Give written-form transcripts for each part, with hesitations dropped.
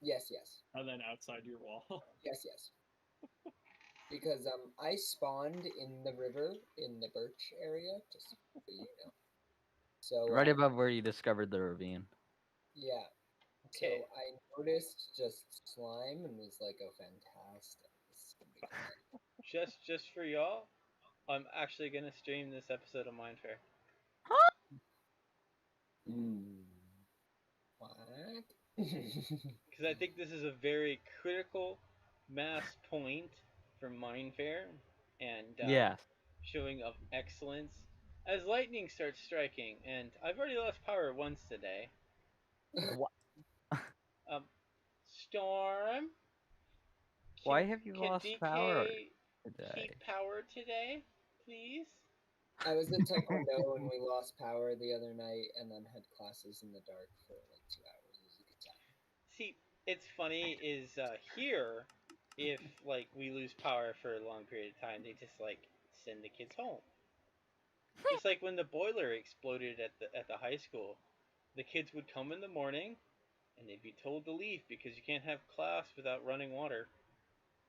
Yes, yes. And then outside your wall. Yes, yes. Because I spawned in the river in the birch area, just so you know. So Right above where you discovered the ravine. yeah. Okay. So I noticed just slime and was like, "Oh, fantastic! This is gonna be fun." Just for y'all, I'm actually gonna stream this episode of Minefaire. What? Because I think this is a very critical mass point for Minefaire and Yes. showing of excellence as lightning starts striking. And I've already lost power once today. What? Um, Storm, Why can have you can lost power DK today? keep power today, please? I was at Taekwondo and we lost power the other night, and then had classes in the dark for like 2 hours. It was a good time. See, it's funny is here, if like we lose power for a long period of time, they just like send the kids home. Just like when the boiler exploded at the high school, the kids would come in the morning and they'd be told to leave because you can't have class without running water.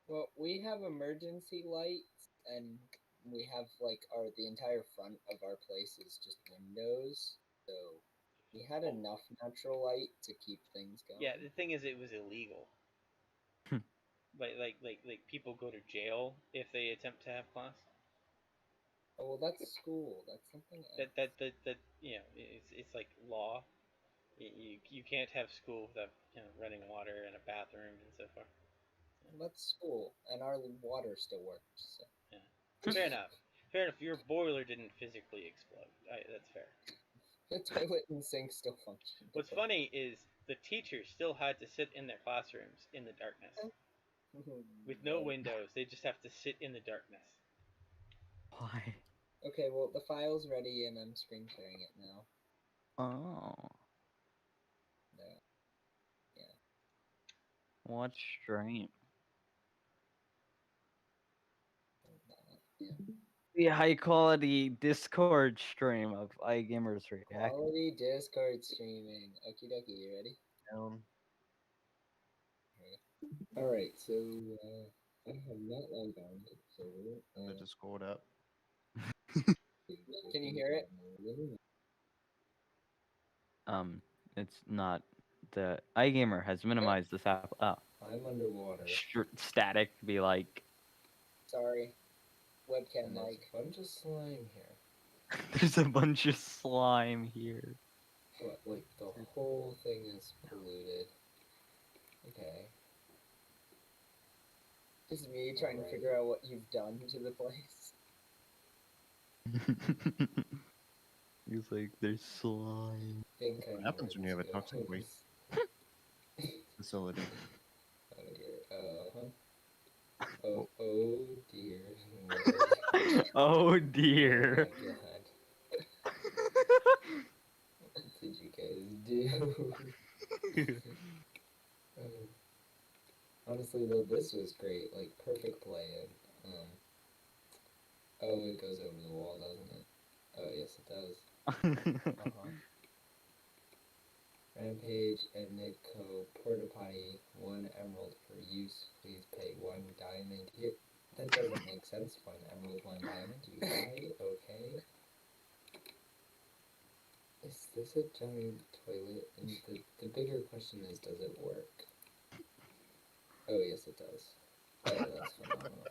Well, we have emergency lights, and we have like the entire front of our place is just windows, so we had enough natural light to keep things going. Yeah, the thing is, it was illegal. Like people go to jail if they attempt to have class. Oh, well, that's school. That's something else. That you know, it's like law. You can't have school without running water and a bathroom and so forth. Well, that's school, and our water still works. So. Yeah, fair enough. Fair enough. Your boiler didn't physically explode. That's fair. The toilet and sink still function. What's funny is the teachers still had to sit in their classrooms in the darkness with no windows. They just have to sit in the darkness. Why? Okay, well, the file's ready, and I'm screen sharing it now. Oh. No. Yeah. What stream? Yeah. The high quality Discord stream of iGamers React. Quality Discord streaming. Okie dokie, you ready? Alright, so I have not logged on, so The Discord up. can you hear it? It's not. The iGamer has minimized this app. Oh, I'm underwater. static. Be like, Sorry. Webcam And there's mic. Bunch of slime here. there's a bunch of slime here. What, like the whole thing is polluted. Okay. This is me trying to figure out what you've done to the place. He's like, there's slime. what happens when you have a toxic waste facility. Oh dear. Oh dear. Oh dear. Oh my god. What did you guys do? Honestly though, this was great. Like perfect play. Oh, it goes over the wall, doesn't it? Oh yes, it does. Rampage and Nitco Porta Potty, 1 emerald for use. Please pay 1 diamond. Here, that doesn't make sense. 1 emerald, 1 diamond. You buy? Okay. Is this a giant toilet? And the bigger question is, does it work? Oh yes, it does. Oh, that's phenomenal.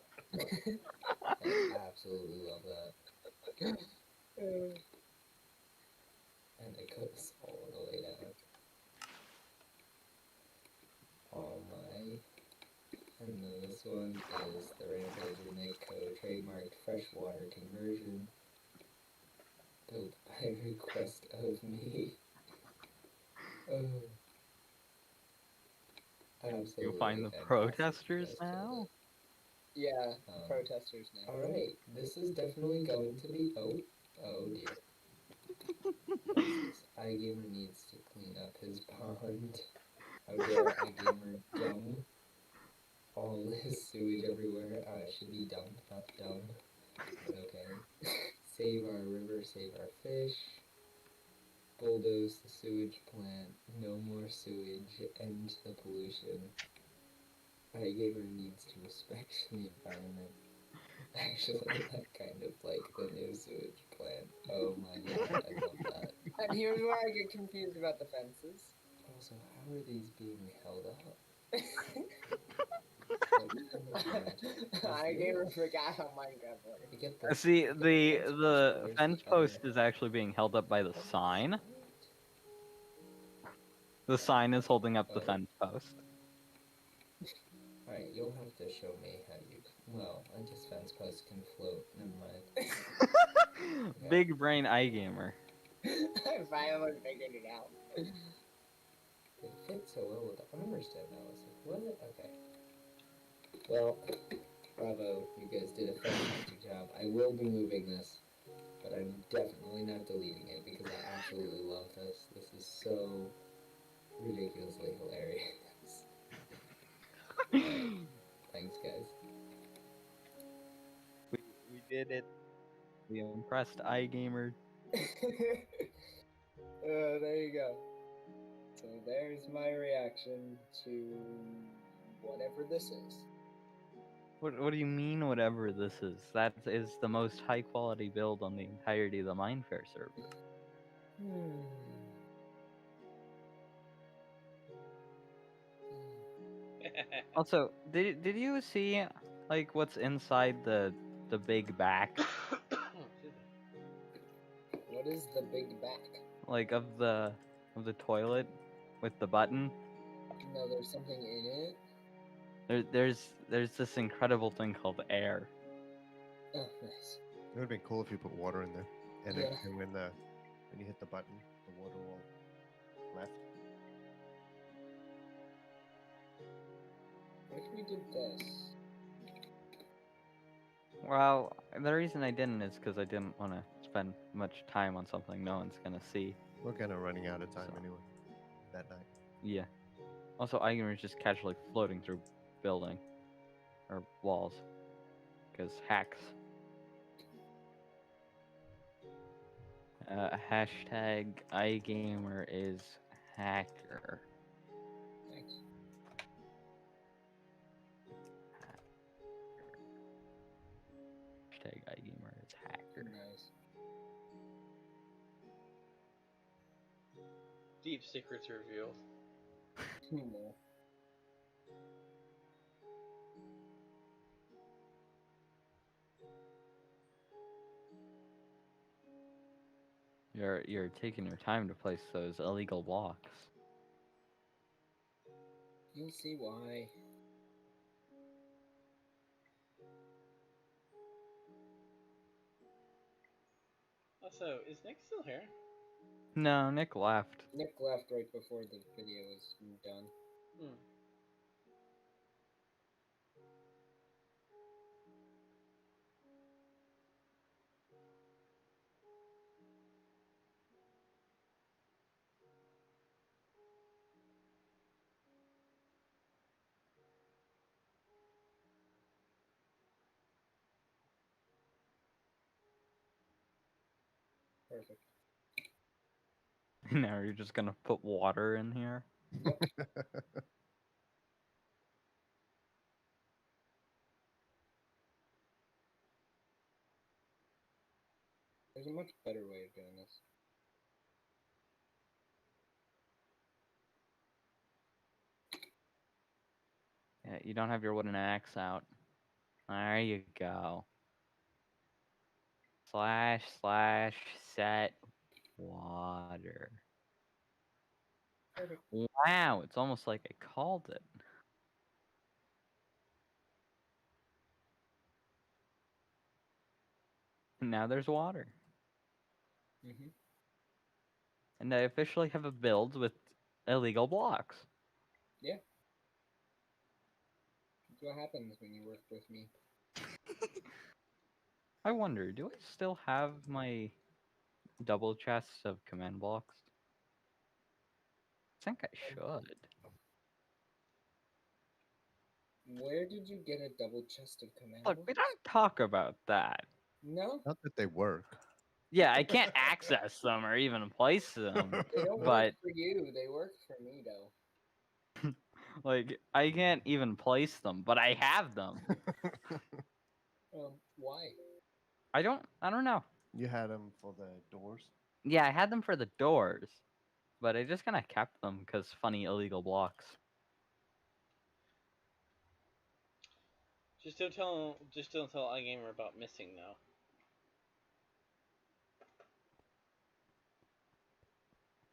I absolutely love that. And it goes all the way down. Oh my. And then this one is the Rampage Nitco trademarked freshwater conversion. Built by request of me. Oh. Absolutely. You'll find the fantastic. protesters Yes, now? yeah, protesters now. Alright, this is definitely going to be. Oh dear. What is this? iGamer needs to clean up his pond. How dare iGamer dumb? All this sewage everywhere. It should be dumped, not dumb. But okay. Save our river, save our fish. bulldoze the sewage plant, no more sewage, end the pollution. iGamer needs to respect the environment. Actually, that kind of like the new sewage plant. Oh my god, I love that. And here's where I get confused about the fences. Also, how are these being held up? I never forgot how Minecraft works. You get the, See, you get the fence post, but the where's fence the post other- is actually being held up by the What is sign. that? The sign is holding up the Oh. fence post. Alright, you'll have to show me how you. Well, I guess fence posts can float. Never mind. Big brain iGamer. I finally figured it out. It fits so well with the armor stand. I was like, what? Okay. Well, bravo. You guys did a fantastic job. I will be moving this, but I'm definitely not deleting it because I absolutely love this. This is so ridiculously hilarious. Thanks, guys. We did it. We impressed iGamer. There you go. So there's my reaction to whatever this is. What do you mean, whatever this is? That is the most high quality build on the entirety of the Minefaire server. Also, did you see like what's inside the big back, What is the big back? like of the toilet with the button? No, there's something in it. There's this incredible thing called air. Oh, nice. It would have been cool if you put water in there, and, Yeah. and when you hit the button, the water will left. What if we did this? Well, the reason I didn't is because I didn't want to spend much time on something no one's gonna see. We're kind of running out of time So- anyway. That night. Yeah. Also, iGamer is just casually floating through building or walls because hacks. Hashtag iGamer is hacker. Thanks. Hashtag iGamer is hacker. Nice. Deep secrets revealed. No. You're taking your time to place those illegal blocks. You'll see why. Also, is Nick still here? No, Nick left. Nick left right before the video was done. Hmm. Perfect. Now you're just gonna put water in here. There's a much better way of doing this. Yeah, you don't have your wooden axe out. There you go. Slash set water. Perfect. Wow, it's almost like I called it. Now there's water. Mm-hmm. And I officially have a build with illegal blocks. That's what happens when you work with me. I wonder, do I still have my double chests of command blocks? I think I should. Where did you get a double chest of command Look, blocks? we don't talk about that. No? Not that they work. Yeah, I can't access them or even place them. They don't But- work for you. They work for me, though. Like, I can't even place them, but I have them. Why? I don't know. You had them for the doors. Yeah, I had them for the doors, but I just kind of kept them because funny illegal blocks. Just don't tell iGamer about missing though.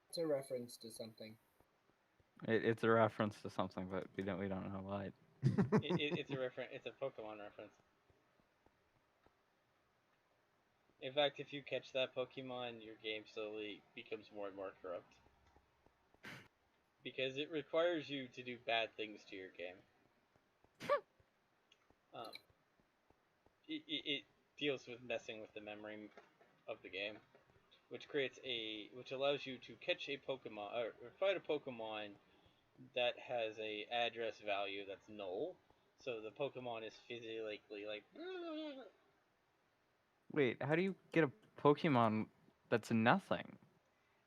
It's a reference to something. It's a reference to something, but we don't know what. It's a Pokemon reference. In fact, if you catch that Pokemon, your game slowly becomes more and more corrupt. Because it requires you to do bad things to your game. It deals with messing with the memory of the game, which allows you to catch a Pokemon or fight a Pokemon that has a address value that's null. So the Pokemon is physically like. Wait, how do you get a Pokemon that's nothing?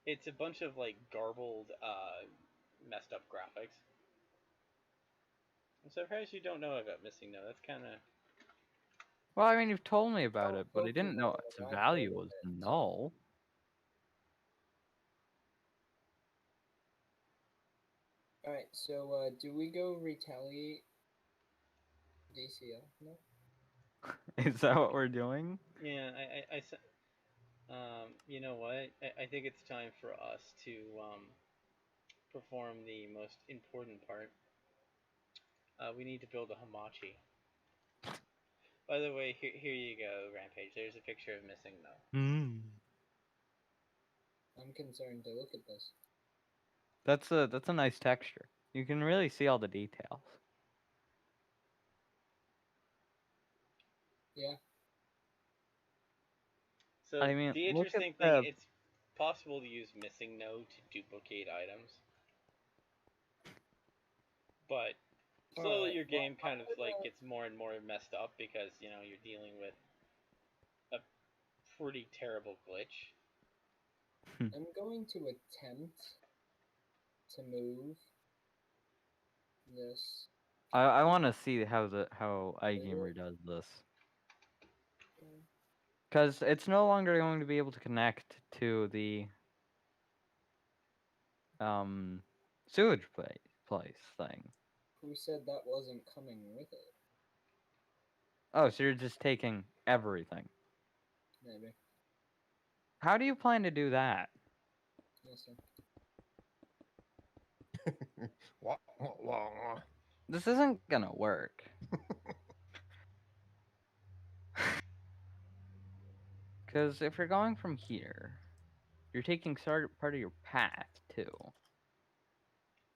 It's a bunch of like garbled, messed up graphics. I'm surprised you don't know about Missing No. That's kind of. Well, I mean, you've told me about Oh, it, but I didn't know Pokemon, its I've value heard of was it. null. Alright, so, do we go retaliate DCL? No? Is that what we're doing? Yeah, you know what? I think it's time for us to perform the most important part. We need to build a Hamachi. By the way, here you go, Rampage. There's a picture of Missing No. I'm concerned to look at this. That's a nice texture. You can really see all the details. Yeah. So I mean, the look at interesting thing, the- it's possible to use Missing No to duplicate items. But slowly Alright, your game well, kind of like gets more and more messed up because, you know, you're dealing with a pretty terrible glitch. I'm going to attempt to move this. I want to see how iGamer does this. Because it's no longer going to be able to connect to the sewage place thing. Who said that wasn't coming with it? Oh, so you're just taking everything. Maybe. How do you plan to do that? Yes, sir. Wah, wah, wah, wah. This isn't gonna work. Because if you're going from here, you're taking part of your path too.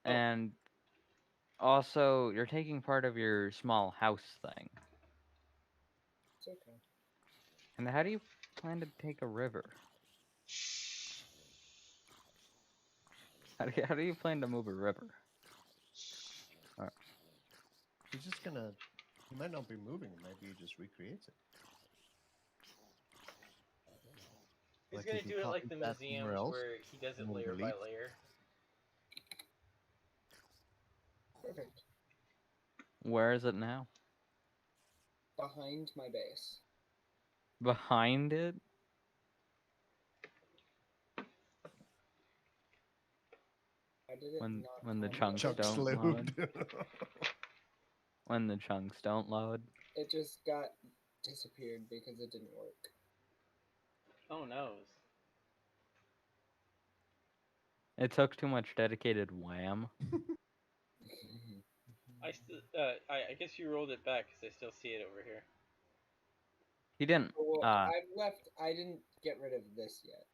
And also, you're taking part of your small house thing. It's okay. And how do you plan to take a river? How do you plan to move a river? He's just gonna. He might not be moving. Maybe he just recreates it. He's Like, gonna if he do it like the copies that somewhere museums else, where he does it and then layer by deletes. layer. Perfect. Where is it now? Behind my base. Behind it? How did it When- not when the come chunks up? don't load. When the chunks don't load. It just got disappeared because it didn't work. Oh no. It took too much dedicated wham. I guess you rolled it back because I still see it over here. He didn't. Well, I didn't get rid of this yet.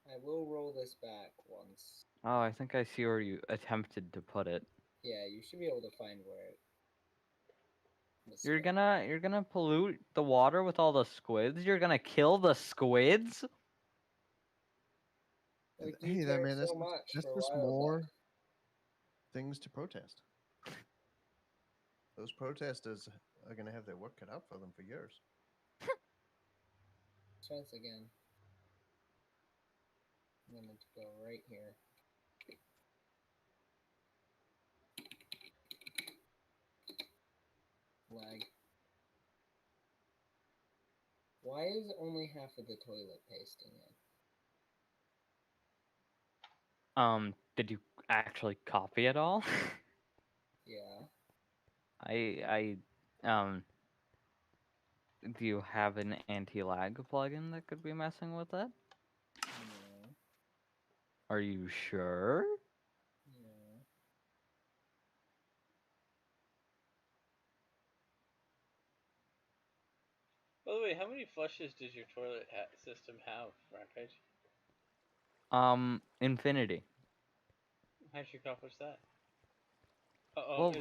I will roll this back once. Oh, I think I see where you attempted to put it. Yeah, you should be able to find where it. You're gonna pollute the water with all the squids? You're gonna kill the squids? Like, Hey, you that care man, so much that's for just wildlife. more things to protest. Those protesters are gonna have their work cut out for them for years. Let's try this again. I'm going to go right here. Lag. Why is only half of the toilet pasting in? Did you actually copy it all? Yeah. Do you have an anti-lag plugin that could be messing with it? No. Are you sure? No. By the way, how many flushes does your toilet system have, Rampage? Infinity. How'd you accomplish that? Uh-oh, Well,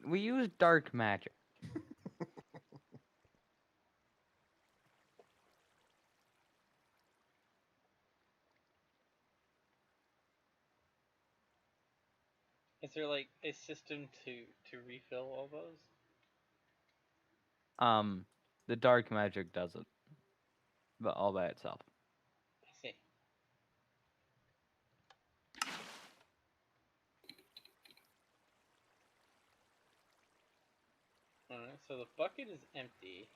we use dark magic. is there like a system to refill all those? The dark magic does it, but all by itself. I see. Alright, so the bucket is empty.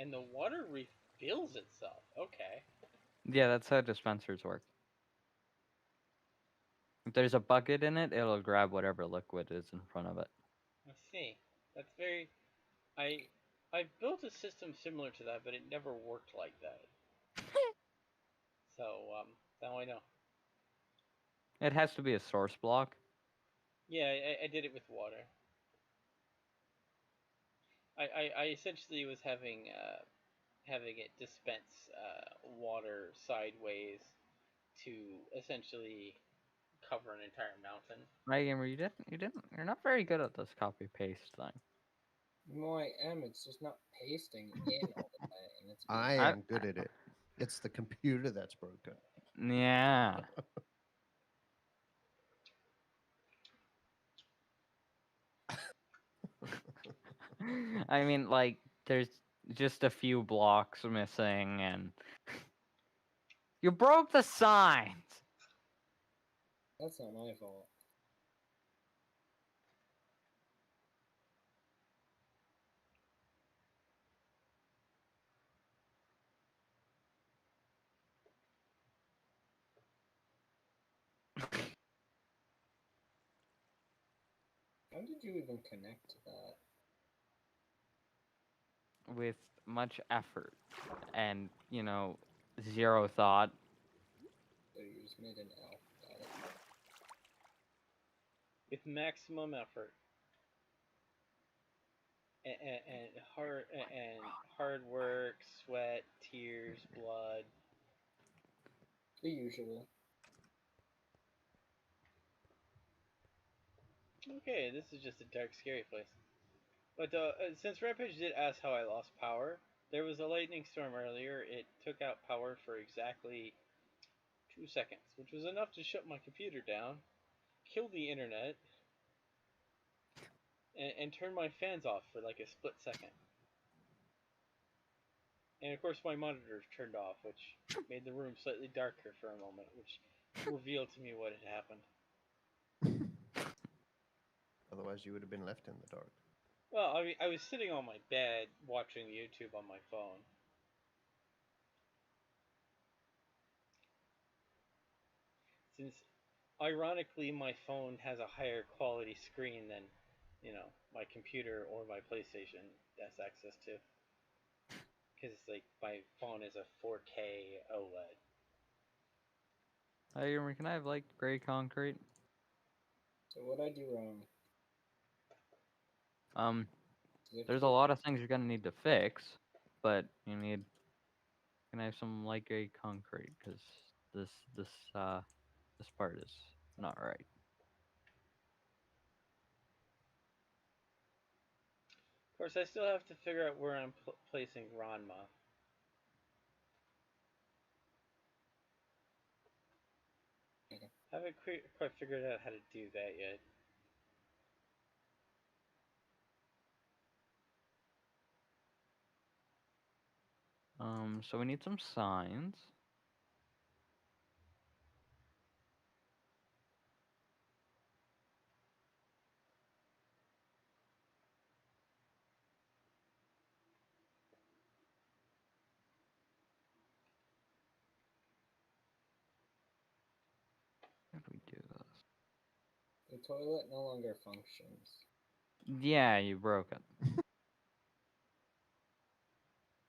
And the water refills itself. Okay. Yeah, that's how dispensers work. If there's a bucket in it, it'll grab whatever liquid is in front of it. I see. That's very... I've built a system similar to that, but it never worked like that. So, now I know. It has to be a source block. Yeah, I did it with water. I essentially was having it dispense water sideways to essentially cover an entire mountain. Right, Gamer, you're not very good at this copy paste thing. No, I am. It's just not pasting in all the time. It's I am good at it. It's the computer that's broken. Yeah. I mean, like, there's just a few blocks missing, and you broke the signs. That's not my fault. How did you even connect to that? With much effort and, zero thought. So you just made an L. Got it. With maximum effort. And hard work, sweat, tears, blood. The usual. Okay, this is just a dark, scary place. But since Rampage did ask how I lost power, there was a lightning storm earlier. It took out power for exactly 2 seconds, which was enough to shut my computer down, kill the internet, and turn my fans off for like a split second. And of course my monitor turned off, which made the room slightly darker for a moment, which revealed to me what had happened. Otherwise, you would have been left in the dark. Well, I was sitting on my bed watching YouTube on my phone. Since, ironically, my phone has a higher quality screen than, my computer or my PlayStation has access to. Because, like, my phone is a 4K OLED. Hey, Gamer, can I have, like, gray concrete? So what'd I do wrong? There's a lot of things you're gonna need to fix, but can I have some light gray concrete? Because this part is not right. Of course, I still have to figure out where I'm placing Ranma. Haven't quite figured out how to do that yet. So we need some signs. How do we do this? The toilet no longer functions. Yeah, you broke it.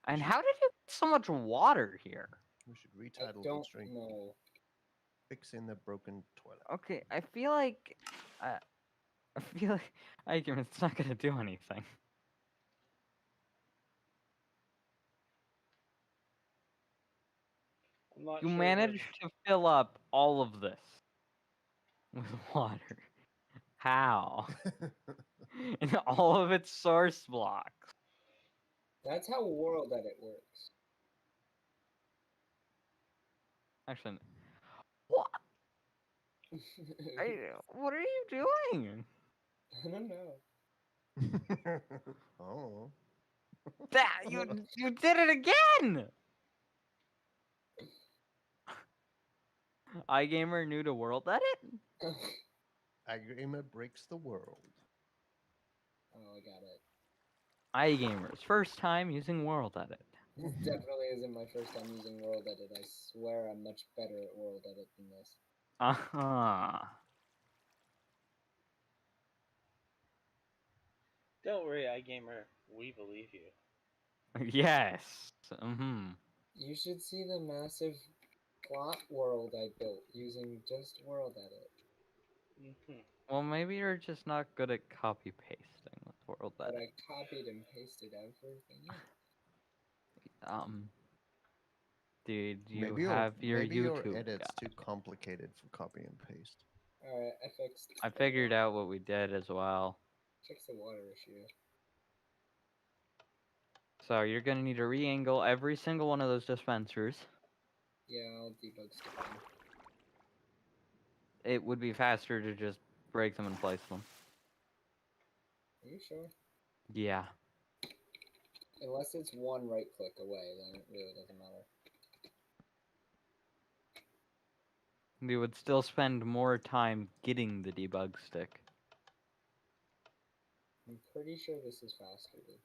And how did you get so much water here? We should I retitle don't constraint know. Fixing the Broken Toilet. Okay, I feel like it's not gonna do anything. I'm not You sure managed to fill up all of this with water. How? And all of its source blocks. That's how World Edit works. Actually, what? What are you doing? I don't know. Oh. That you did it again. iGamer new to World Edit? iGamer breaks the world. Oh, I got it. iGamer's first time using World Edit. This definitely isn't my first time using World Edit. I swear I'm much better at World Edit than this. Don't worry, iGamer. We believe you. Yes. You should see the massive plot world I built using just World Edit. Well, maybe you're just not good at copy pasting with World But Edit. I copied and pasted everything in. Dude, you maybe have your maybe YouTube your edit's guide. too complicated for copy and paste. Alright, I fixed. I figured out what we did as well. Fix the water issue. So you're gonna need to re-angle every single one of those dispensers. Yeah, I'll debug stuff in. It would be faster to just break them and place them. Are you sure? Yeah. Unless it's one right click away, then it really doesn't matter. We would still spend more time getting the debug stick. I'm pretty sure this is faster, dude.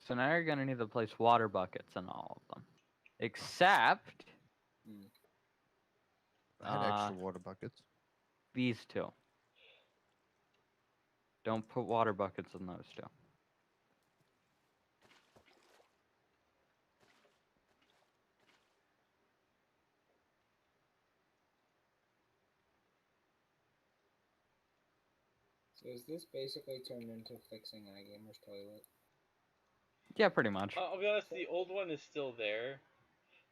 So now you're gonna need to place water buckets in all of them. Except I had extra water buckets. these two. Don't put water buckets in those two. So is this basically turned into fixing iGamer's toilet? Yeah, pretty much. I'll be honest, the old one is still there,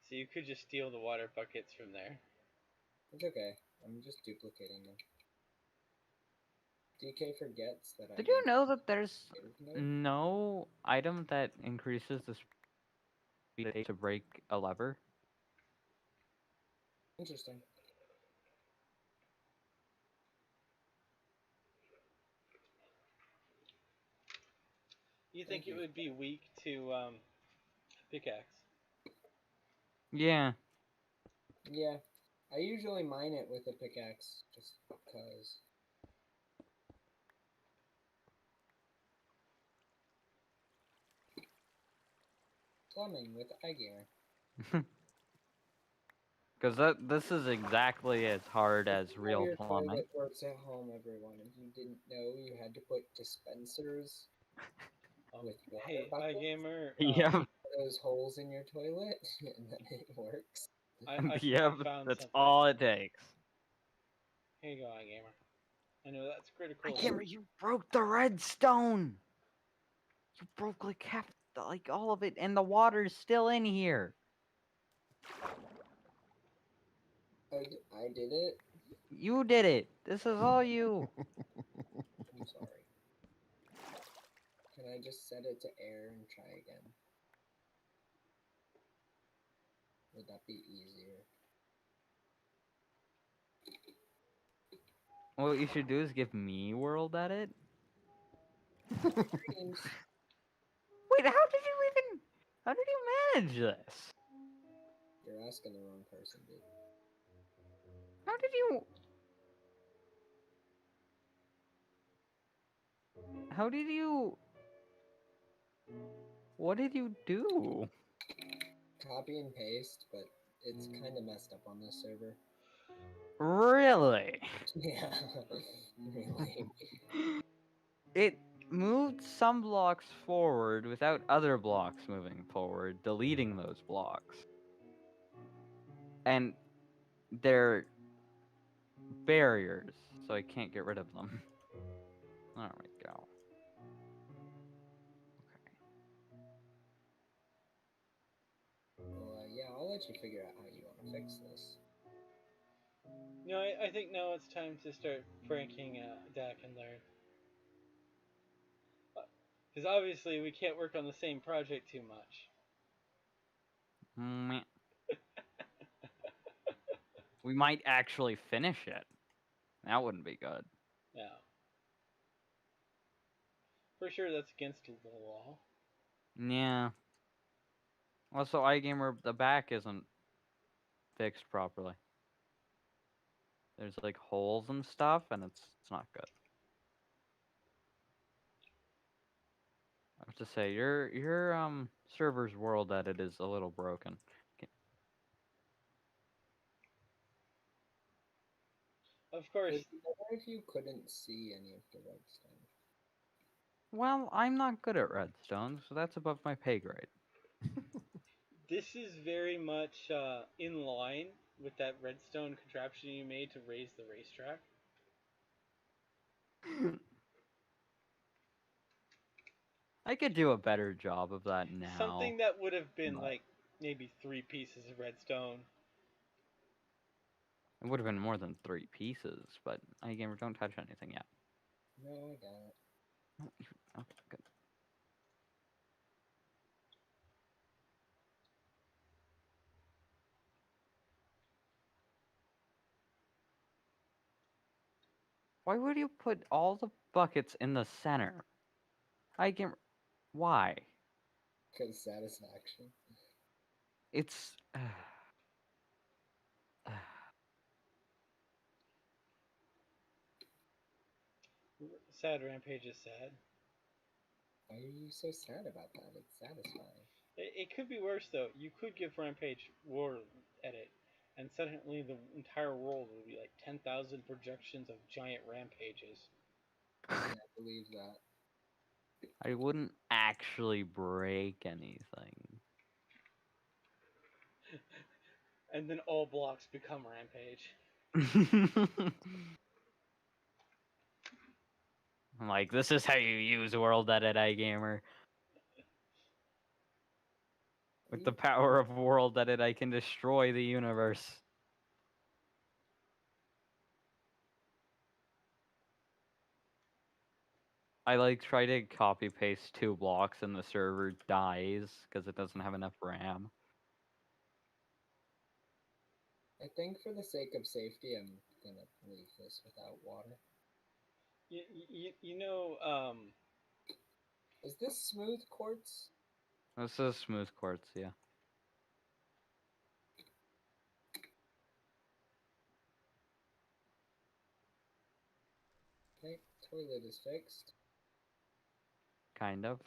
so you could just steal the water buckets from there. It's okay. I'm just duplicating them. DK forgets that Did you know that there's no item that increases the speed to break a lever? Interesting. You think it would be weak to pickaxe? Yeah. Yeah. I usually mine it with a pickaxe, just because. Plumbing with iGamer. Because this is exactly as hard as real your plumbing. Toilet works at home, everyone. If you didn't know, you had to put dispensers with water Hey, buckets. iGamer. Yeah. Those holes in your toilet, and then it works. I Yeah, found that's something. all it takes. Here you go, iGamer. I know that's critical. iGamer, you broke the redstone. You broke like half, like all of it, and the water's still in here. I did it. You did it. This is all you. I'm sorry. Can I just set it to air and try again? Would that be easier? What you should do is give me world edit. Dreams. Wait, how did you manage this? You're asking the wrong person, dude. How did you? How did you? What did you do? Copy and paste, but it's kind of messed up on this server. Really? Yeah, really. It moved some blocks forward without other blocks moving forward, deleting those blocks. And they're barriers, so I can't get rid of them. There we go. Well, yeah, I'll let you figure out how you want to fix this. No, I think now it's time to start pranking Dak and Learn. Because obviously we can't work on the same project too much. Meh. We might actually finish it. That wouldn't be good. Yeah. For sure that's against the law. Yeah. Also, iGamer, the back isn't fixed properly. There's like holes and stuff, and it's not good. I have to say, your server's world edit is a little broken. Of course. It'd be better if you couldn't see any of the redstone. Well, I'm not good at redstone, so that's above my pay grade. This is very much in line with that redstone contraption you made to raise the racetrack. I could do a better job of that now. Something that would have been like maybe 3 pieces of redstone. It would have been more than 3 pieces, but iGamer, don't touch anything yet. No, I got it. Oh, good. Why would you put all the buckets in the center? iGamer, why? Because satisfaction. It's... Sad Rampage is sad. Why are you so sad about that? It's satisfying. It could be worse though. You could give Rampage war edit, and suddenly the entire world would be like 10,000 projections of giant rampages. I believe that. I wouldn't actually break anything. And then all blocks become Rampage. I'm like, this is how you use World Edit, iGamer. With the power of World Edit, I can destroy the universe. I like try to copy paste 2 blocks and the server dies because it doesn't have enough RAM. I think for the sake of safety, I'm gonna leave this without water. You know, Is this smooth quartz? This is smooth quartz, yeah. Okay, toilet is fixed. Kind of.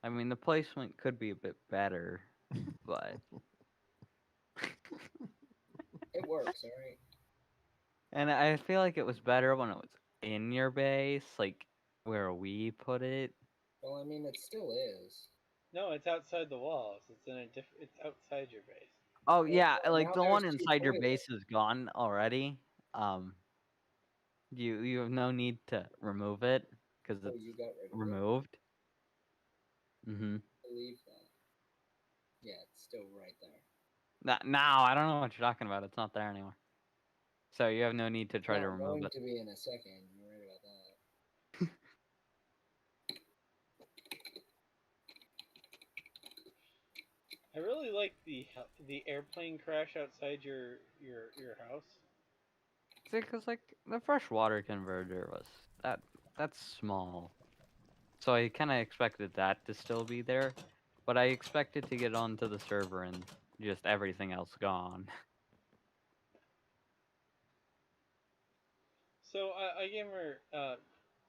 I mean, the placement could be a bit better, but... It works, alright. And I feel like it was better when it was in your base, like where we put it. Well, I mean, it still is. no, it's outside the walls. It's in a it's outside your base. Oh yeah, like now the there's one 2 inside your toilets. base is gone already. You have no need to remove it because Oh, it's you got rid of it? removed. Mm-hmm. I believe that. Yeah, it's still right there. No, I don't know what you're talking about. It's not there anymore. So you have no need to try to Not remove going it. to be in a second. You're right about that. I really like the airplane crash outside your house. See, because like the freshwater converter was that's small, so I kind of expected that to still be there, but I expected to get onto the server and just everything else gone. So, Gamer,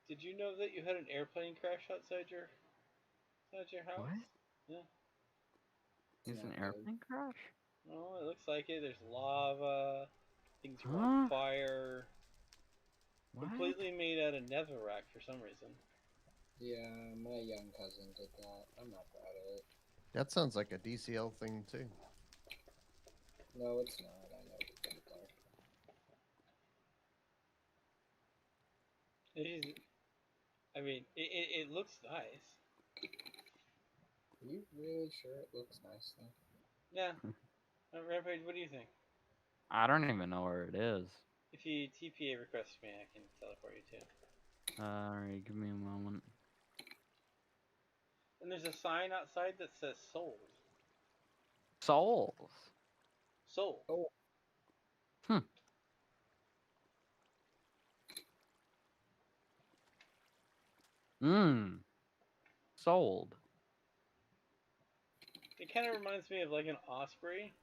did you know that you had an airplane crash outside your house? What? Yeah. Is an Not good. airplane crash? Oh, it looks like it. There's lava. Things are on Huh? fire. What? Completely made out of netherrack for some reason. Yeah, my young cousin did that. I'm not proud of it. That sounds like a DCL thing too. No, it's not. I know it's right there. It is. I mean, it looks nice. Are you really sure it looks nice though? Yeah. Rampage, what do you think? I don't even know where it is. If you TPA request me, I can teleport you too. Alright, give me a moment. And there's a sign outside that says sold. Souls. Sold. Oh, Sold. It kind of reminds me of like an osprey.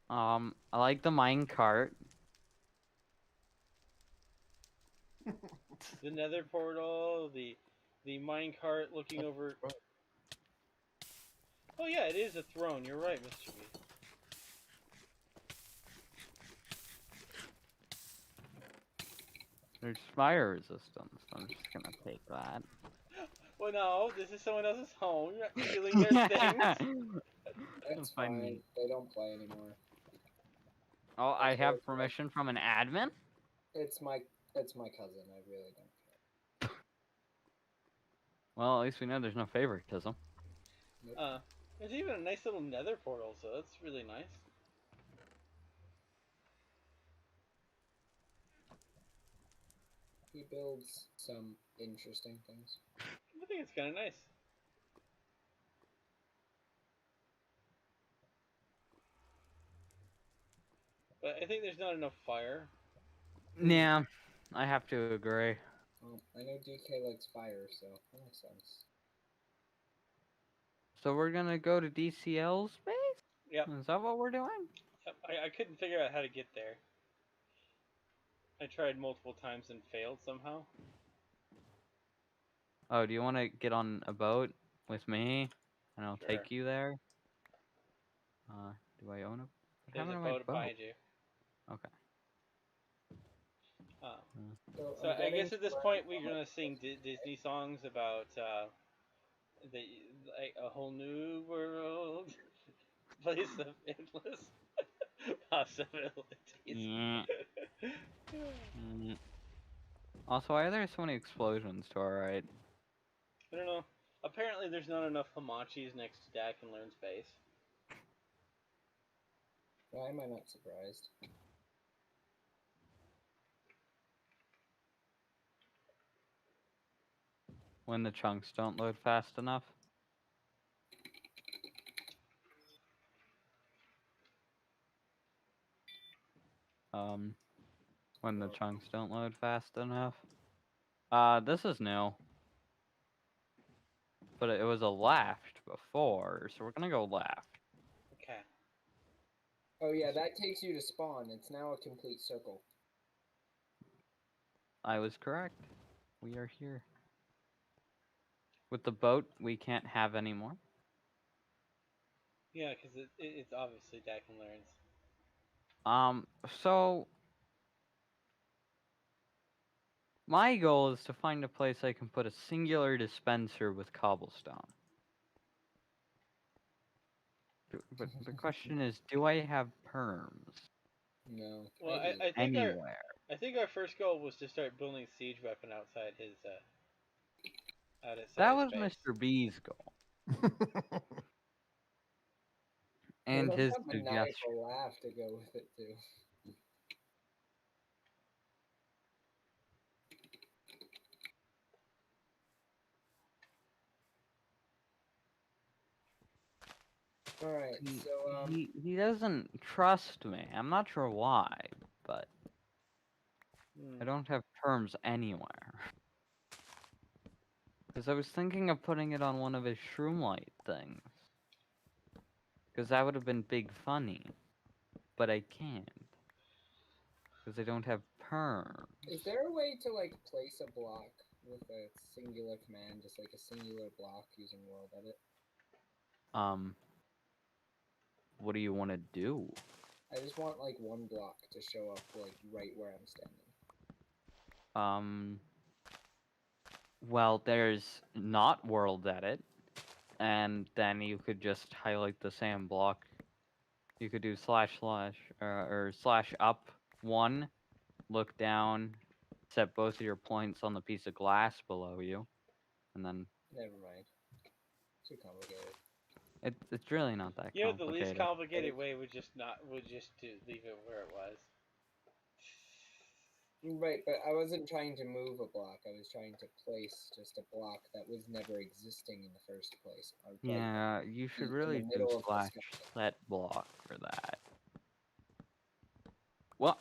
I like the mine cart. The nether portal, the minecart looking over. Oh yeah, it is a throne. You're right, Mr. B. There's fire resistance. I'm just gonna take that. Well, no, this is someone else's home. You're not stealing their things. that's Fine fine. me. They don't play anymore. Oh, I That's have what- permission from an admin? It's my cousin. I really don't care. Well, at least we know there's no favoritism. There's even a nice little nether portal, so that's really nice. He builds some interesting things. I think it's kind of nice. But I think there's not enough fire. Yeah, I have to agree. I know DK likes fire, so that makes sense. So we're gonna go to DCL space? Yep. Is that what we're doing? Yep. I couldn't figure out how to get there. I tried multiple times and failed somehow. Oh, do you want to get on a boat with me? And I'll Sure. take you there? Do I own a... What There's happened a to my boat behind you. Okay. So So I'm I guess getting at this to point where- we're gonna sing Disney songs about the like a whole new world, place of endless possibilities. Yeah. Also, why are there so many explosions to our right? I don't know. Apparently, there's not enough Hamachis next to Dak and Learn Space. Why am I not surprised? When the chunks don't load fast enough? When the chunks don't load fast enough? This is new. But it was a left before, so we're gonna go left. Okay. Oh yeah, that takes you to spawn. It's now a complete circle. I was correct. We are here. With the boat, we can't have any more. Yeah, because it's obviously Dak and Learn's. So my goal is to find a place I can put a singular dispenser with cobblestone. But the question is, do I have perms No. Well, I do. anywhere? I think our first goal was to start building siege weapon outside his That his was base. Mr. B's goal. And his a suggestion. maniacal laugh to go with it too. Alright, so He doesn't trust me. I'm not sure why, but I don't have terms anywhere. Because I was thinking of putting it on one of his Shroomlight things. Because that would have been big funny. But I can't. Because I don't have perms. is there a way to like place a block with a singular command, just like a singular block using world edit? What do you want to do? I just want like one block to show up like right where I'm standing. Well, there's not world edit, and then you could just highlight the same block. You could do or slash up 1, look down, set both of your points on the piece of glass below you, and then Never mind. Too complicated. it's really not that You know, the complicated. least complicated way would just to leave it where it was. Right, but I wasn't trying to move a block. I was trying to place just a block that was never existing in the first place. Yeah, you should really do slash set block for that. What?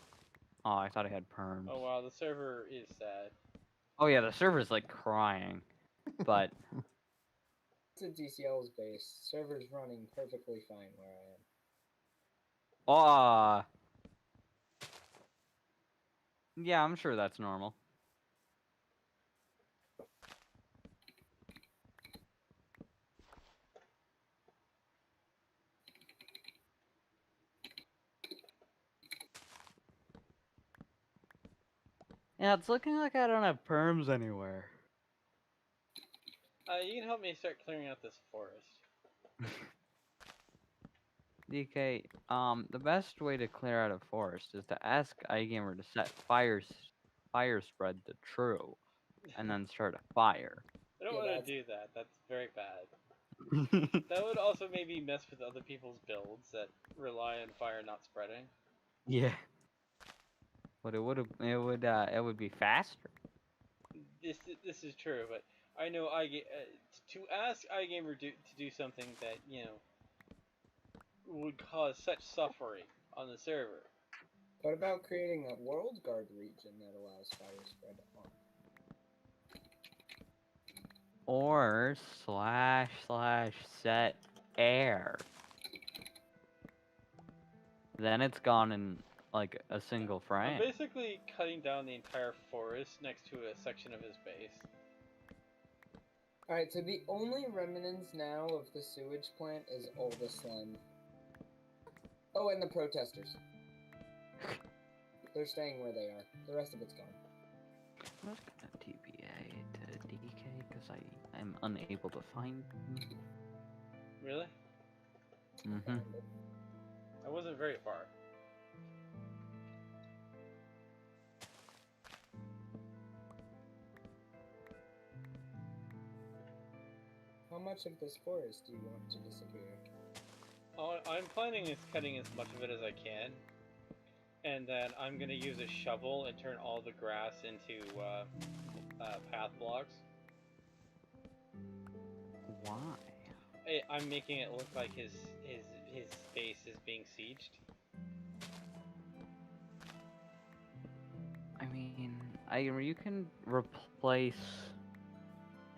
Oh, I thought I had perms. Oh wow, the server is sad. Oh yeah, the server's like crying, but It's a DCL's base. Server's running perfectly fine where I am. Yeah, I'm sure that's normal. Yeah, it's looking like I don't have perms anywhere. You can help me start clearing out this forest. DK, the best way to clear out a forest is to ask iGamer to set fire spread to true, and then start a fire. I don't want to do that. That's very bad. Yeah, That would also maybe mess with other people's builds that rely on fire not spreading. but it would be faster. This is true, but I know to ask iGamer to do something that would cause such suffering on the server. What about creating a world guard region that allows fire spread on? Or / set air. Then it's gone in like a single frame. I'm basically cutting down the entire forest next to a section of his base. Alright, so the only remnants now of the sewage plant is all the slime. Oh, and the protesters. They're staying where they are. The rest of it's gone. I'm just gonna TBA to DK because I am unable to find them. Really? Mm-hmm. I wasn't very far. How much of this forest do you want to disappear? I'm planning on cutting as much of it as I can, and then I'm gonna use a shovel and turn all the grass into path blocks. Why? I'm making it look like his base is being sieged. I mean, you can replace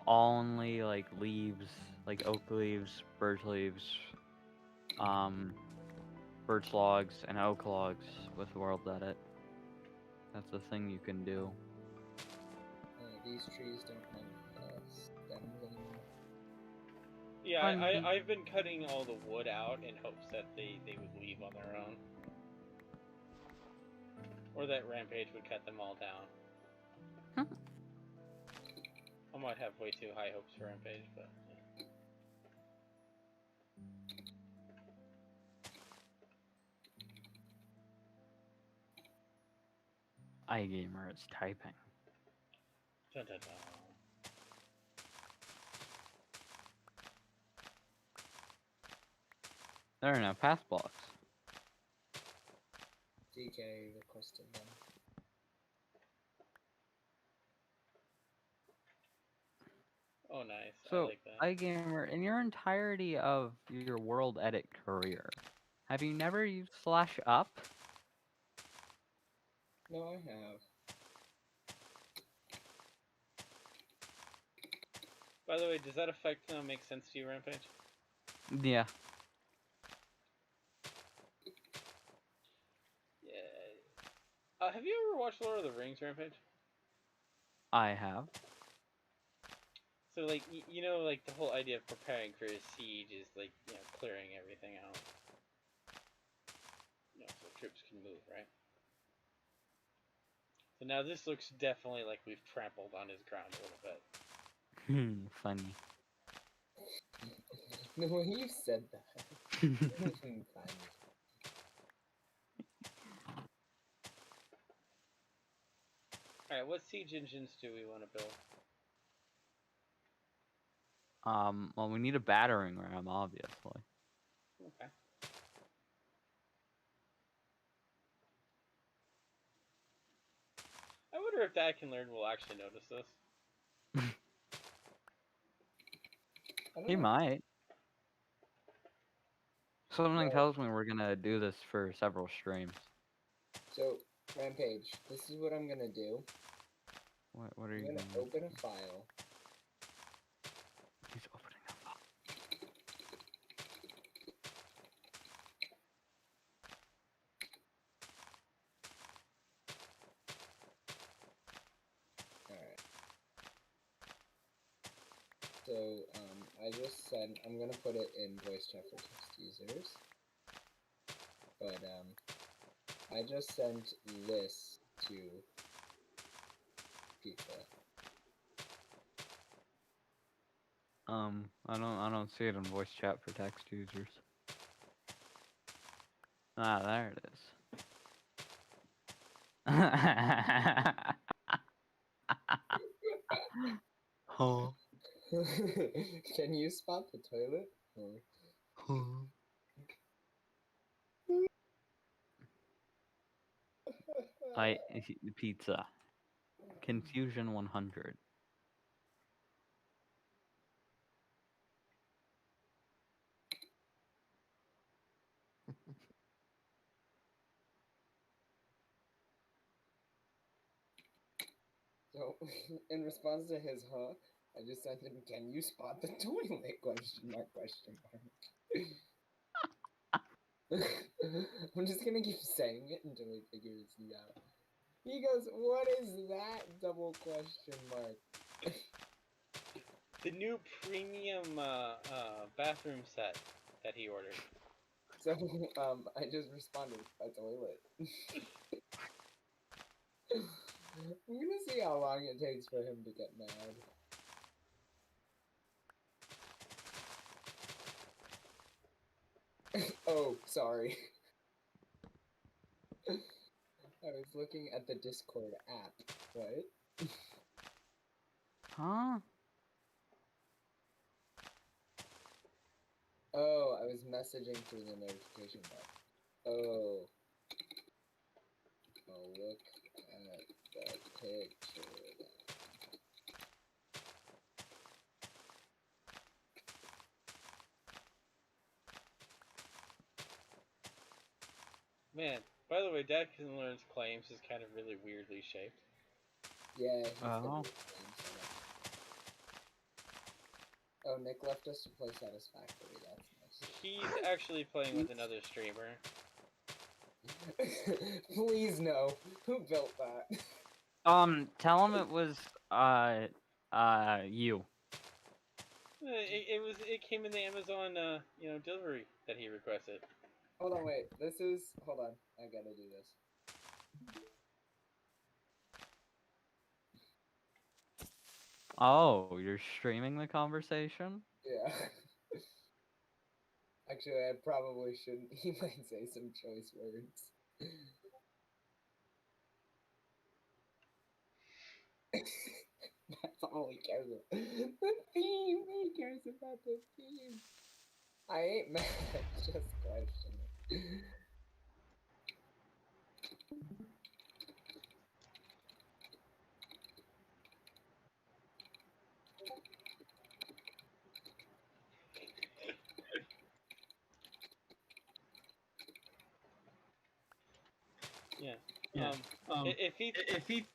only like leaves, like oak leaves, birch leaves, birch logs, and oak logs with world edit. That's a thing you can do. These trees don't have stems anymore. Yeah, I've been cutting all the wood out in hopes that they would leave on their own. Or that Rampage would cut them all down. I might have way too high hopes for Rampage, but... iGamer is typing. Dun, dun, dun. There are no path blocks. DK requested them. Oh, nice. I So, like that. iGamer, in your entirety of your world edit career, have you never used /up? No, I have. By the way, does that effect make sense to you, Rampage? Yeah. Yeah. Have you ever watched Lord of the Rings, Rampage? I have. So, like, you know, like, the whole idea of preparing for a siege is, like, you know, clearing everything out. You know, so troops can move, right? So now this looks definitely like we've trampled on his ground a little bit. Funny. The way you said that. Funny. Alright, what siege engines do we want to build? Well, we need a battering ram, obviously. Okay. I wonder if Dad Can Learn will actually notice this. He might. Something Well, tells me we're gonna do this for several streams. So, Rampage, this is what I'm gonna do. What are I'm you gonna doing? open a file. He's opening a file. Alright. So, I just sent, I'm gonna put it in voice chat for text users. But, I just sent this to Pizza. I don't see it in voice chat for text users. Ah, there it is. Oh. Can you spot the toilet? Pizza. Confusion 100. So, in response to his I just sent him, can you spot the toilet? Question mark, question mark. I'm just gonna keep saying it until he figures it out. He goes, what is that? Double question mark. The new premium bathroom set that he ordered. So, I just responded, a toilet. I'm gonna see how long it takes for him to get mad. Oh, sorry. I was looking at the Discord app. What? Huh? Oh, I was messaging through the notification bar. Oh. Oh, look at the picture. Man, by the way, Dad Can Learn's claims is kind of really weirdly shaped. Yeah, he's got Oh. weird claims set up. Oh, Nick left us to play Satisfactory. That's nice. He's actually playing with another streamer. Please no. Who built that? Tell him it was you. It came in the Amazon delivery that he requested. Hold on, wait. Hold on. I gotta do this. Oh, you're streaming the conversation? Yeah. Actually, I probably shouldn't. He might say some choice words. That's all he cares about. The theme! He cares about the theme! I ain't mad, just Yeah. Yeah. If he If he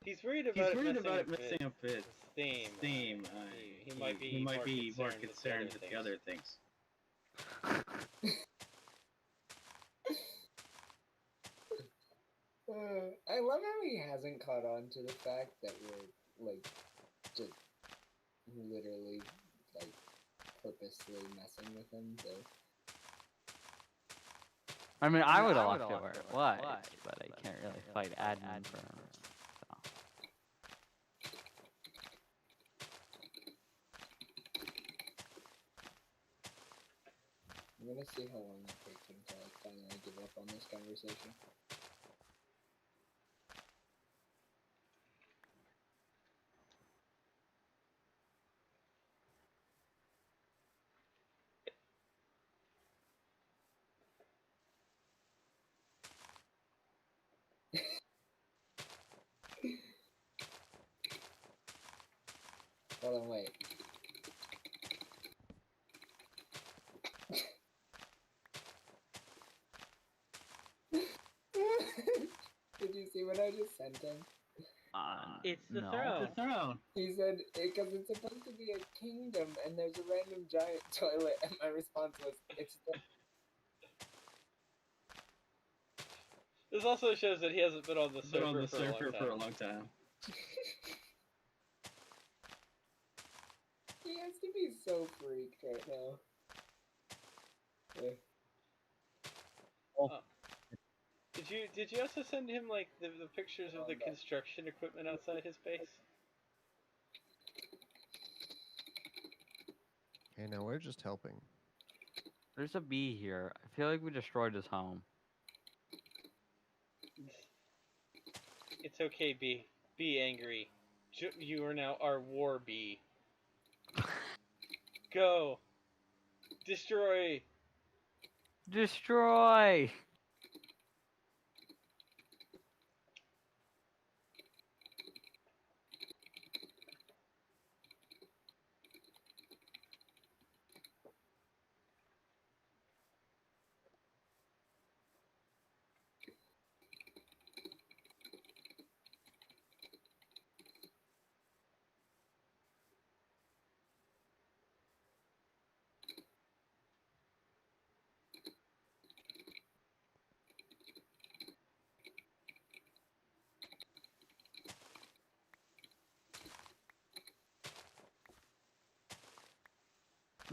he's worried he's about it worried messing about up it messing up his its theme, theme, he might be more concerned with concerned with the the other other things. things. I love how he hasn't caught on to the fact that we're like just literally like purposely messing with him. So I mean, I would have left it where it was, but I can't really fight admin for him. So. I'm gonna see how long it takes until I finally give up on this conversation. Hold on, wait. Did you see what I just sent him? It's the No. throne. The throne. He said, because it's supposed to be a kingdom and there's a random giant toilet, and my response was, it's the... This also shows that he hasn't been on the Been on the server server for a long time. He has to be so freaked right now. Yeah. Did you also send him like the pictures of the construction equipment outside his base? Okay, now we're just helping. There's a bee here. I feel like we destroyed his home. It's okay, bee. Be angry. You are now our war bee. Go. Destroy. Destroy!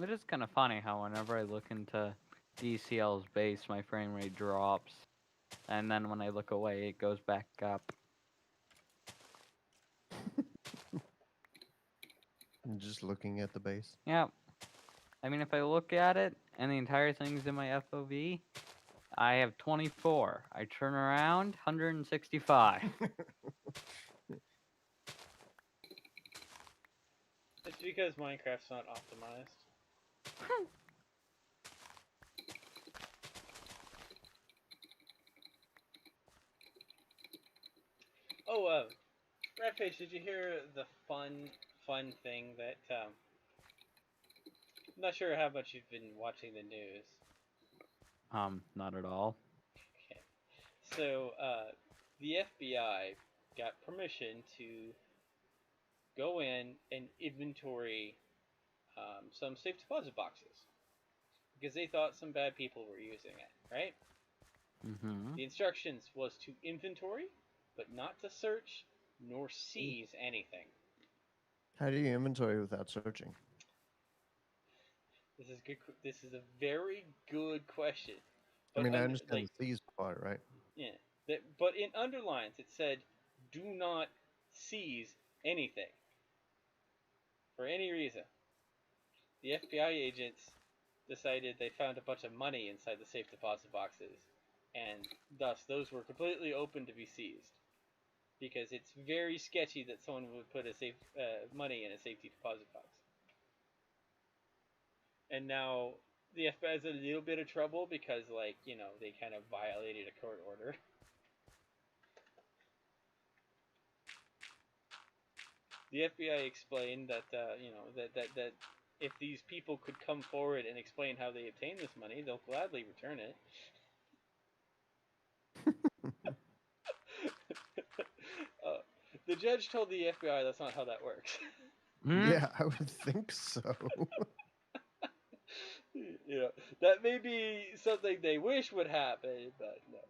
It is kind of funny how whenever I look into DCL's base, my frame rate drops. And then when I look away, it goes back up. I'm just looking at the base. Yep. I mean, if I look at it and the entire thing's in my FOV, I have 24. I turn around, 165. It's because Minecraft's not optimized. Oh, Ratface, did you hear the fun thing that, I'm not sure how much you've been watching the news. Not at all. Okay. So, the FBI got permission to go in and inventory some safe deposit boxes because they thought some bad people were using it, right? Mm-hmm. The instructions was to inventory, but not to search nor seize anything. How do you inventory without searching? This is good. This is a very good question. I mean, I under- understand like, the seize part, right? yeah. But in underlines, it said, "Do not seize anything for any reason." The FBI agents decided they found a bunch of money inside the safe deposit boxes, and thus those were completely open to be seized. Because it's very sketchy that someone would put a safe money in a safety deposit box. And now the FBI is in a little bit of trouble because, like, you know, they kind of violated a court order. The FBI explained that, you know, that if these people could come forward and explain how they obtained this money, they'll gladly return it. The judge told the FBI that's not how that works. Yeah, I would think so. You know, that may be something they wish would happen, but no.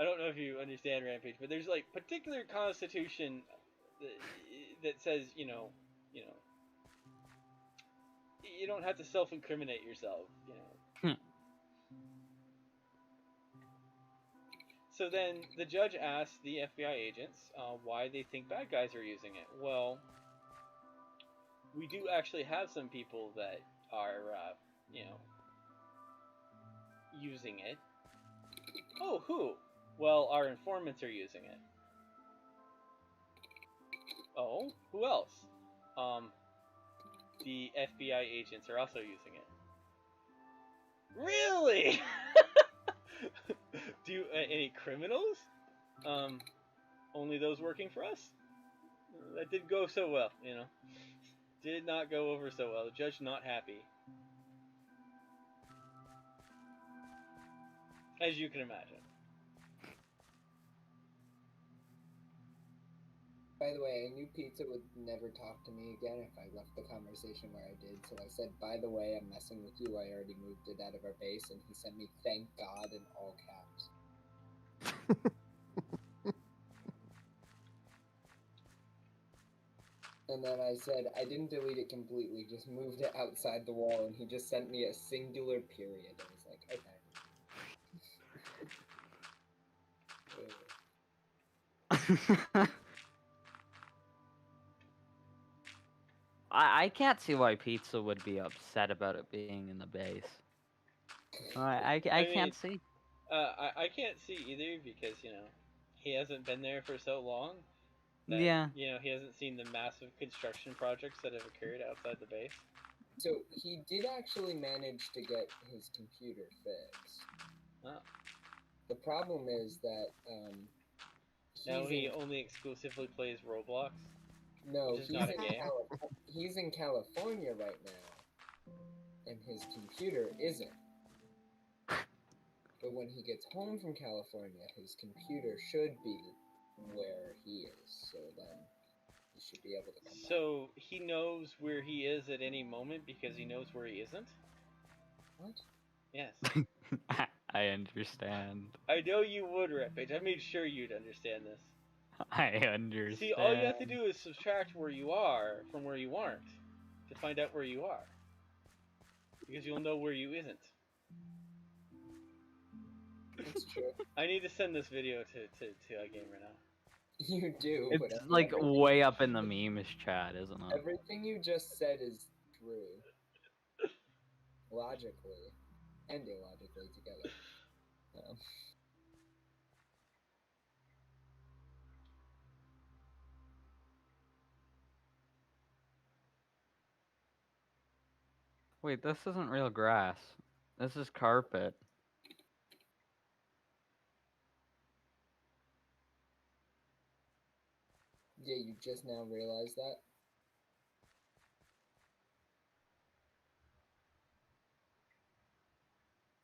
I don't know if you understand Rampage, but there's like particular constitution that says, you know, you don't have to self-incriminate yourself, you know. So then the judge asked the FBI agents why they think bad guys are using it. Well, we do actually have some people that are, you know, using it. Oh, who? Well, our informants are using it. Oh, who else? The FBI agents are also using it. Really? Do any criminals? Only those working for us? That didn't go so well, you know. Did not go over so well. The judge not happy. As you can imagine. By the way, I knew Pizza would never talk to me again if I left the conversation where I did, so I said, by the way, I'm messing with you, I already moved it out of our base, and he sent me, thank God, in all caps. And then I said, I didn't delete it completely, just moved it outside the wall, and he just sent me a singular period. I was like, okay. I can't see why Pizza would be upset about it being in the base. I can't see. I can't see either because, you know, he hasn't been there for so long. That, yeah. You know, he hasn't seen the massive construction projects that have occurred outside the base. So he did actually manage to get his computer fixed. Oh. The problem is that now he only exclusively plays Roblox. No, which is not a game. He's in California right now, and his computer isn't. But when he gets home from California, his computer should be where he is. So then he should be able to come back. So he knows where he is at any moment because he knows where he isn't? What? Yes. I understand. I know you would, Rampage. I made sure you'd understand this. I understand. See, all you have to do is subtract where you are from where you aren't to find out where you are. Because you'll know where you isn't. That's true. I need to send this video to iGamer now. You do. It's like way up in the memes chat, isn't it? Everything you just said is true. Logically and illogically together. Wait, this isn't real grass. This is carpet. Yeah, you just now realized that?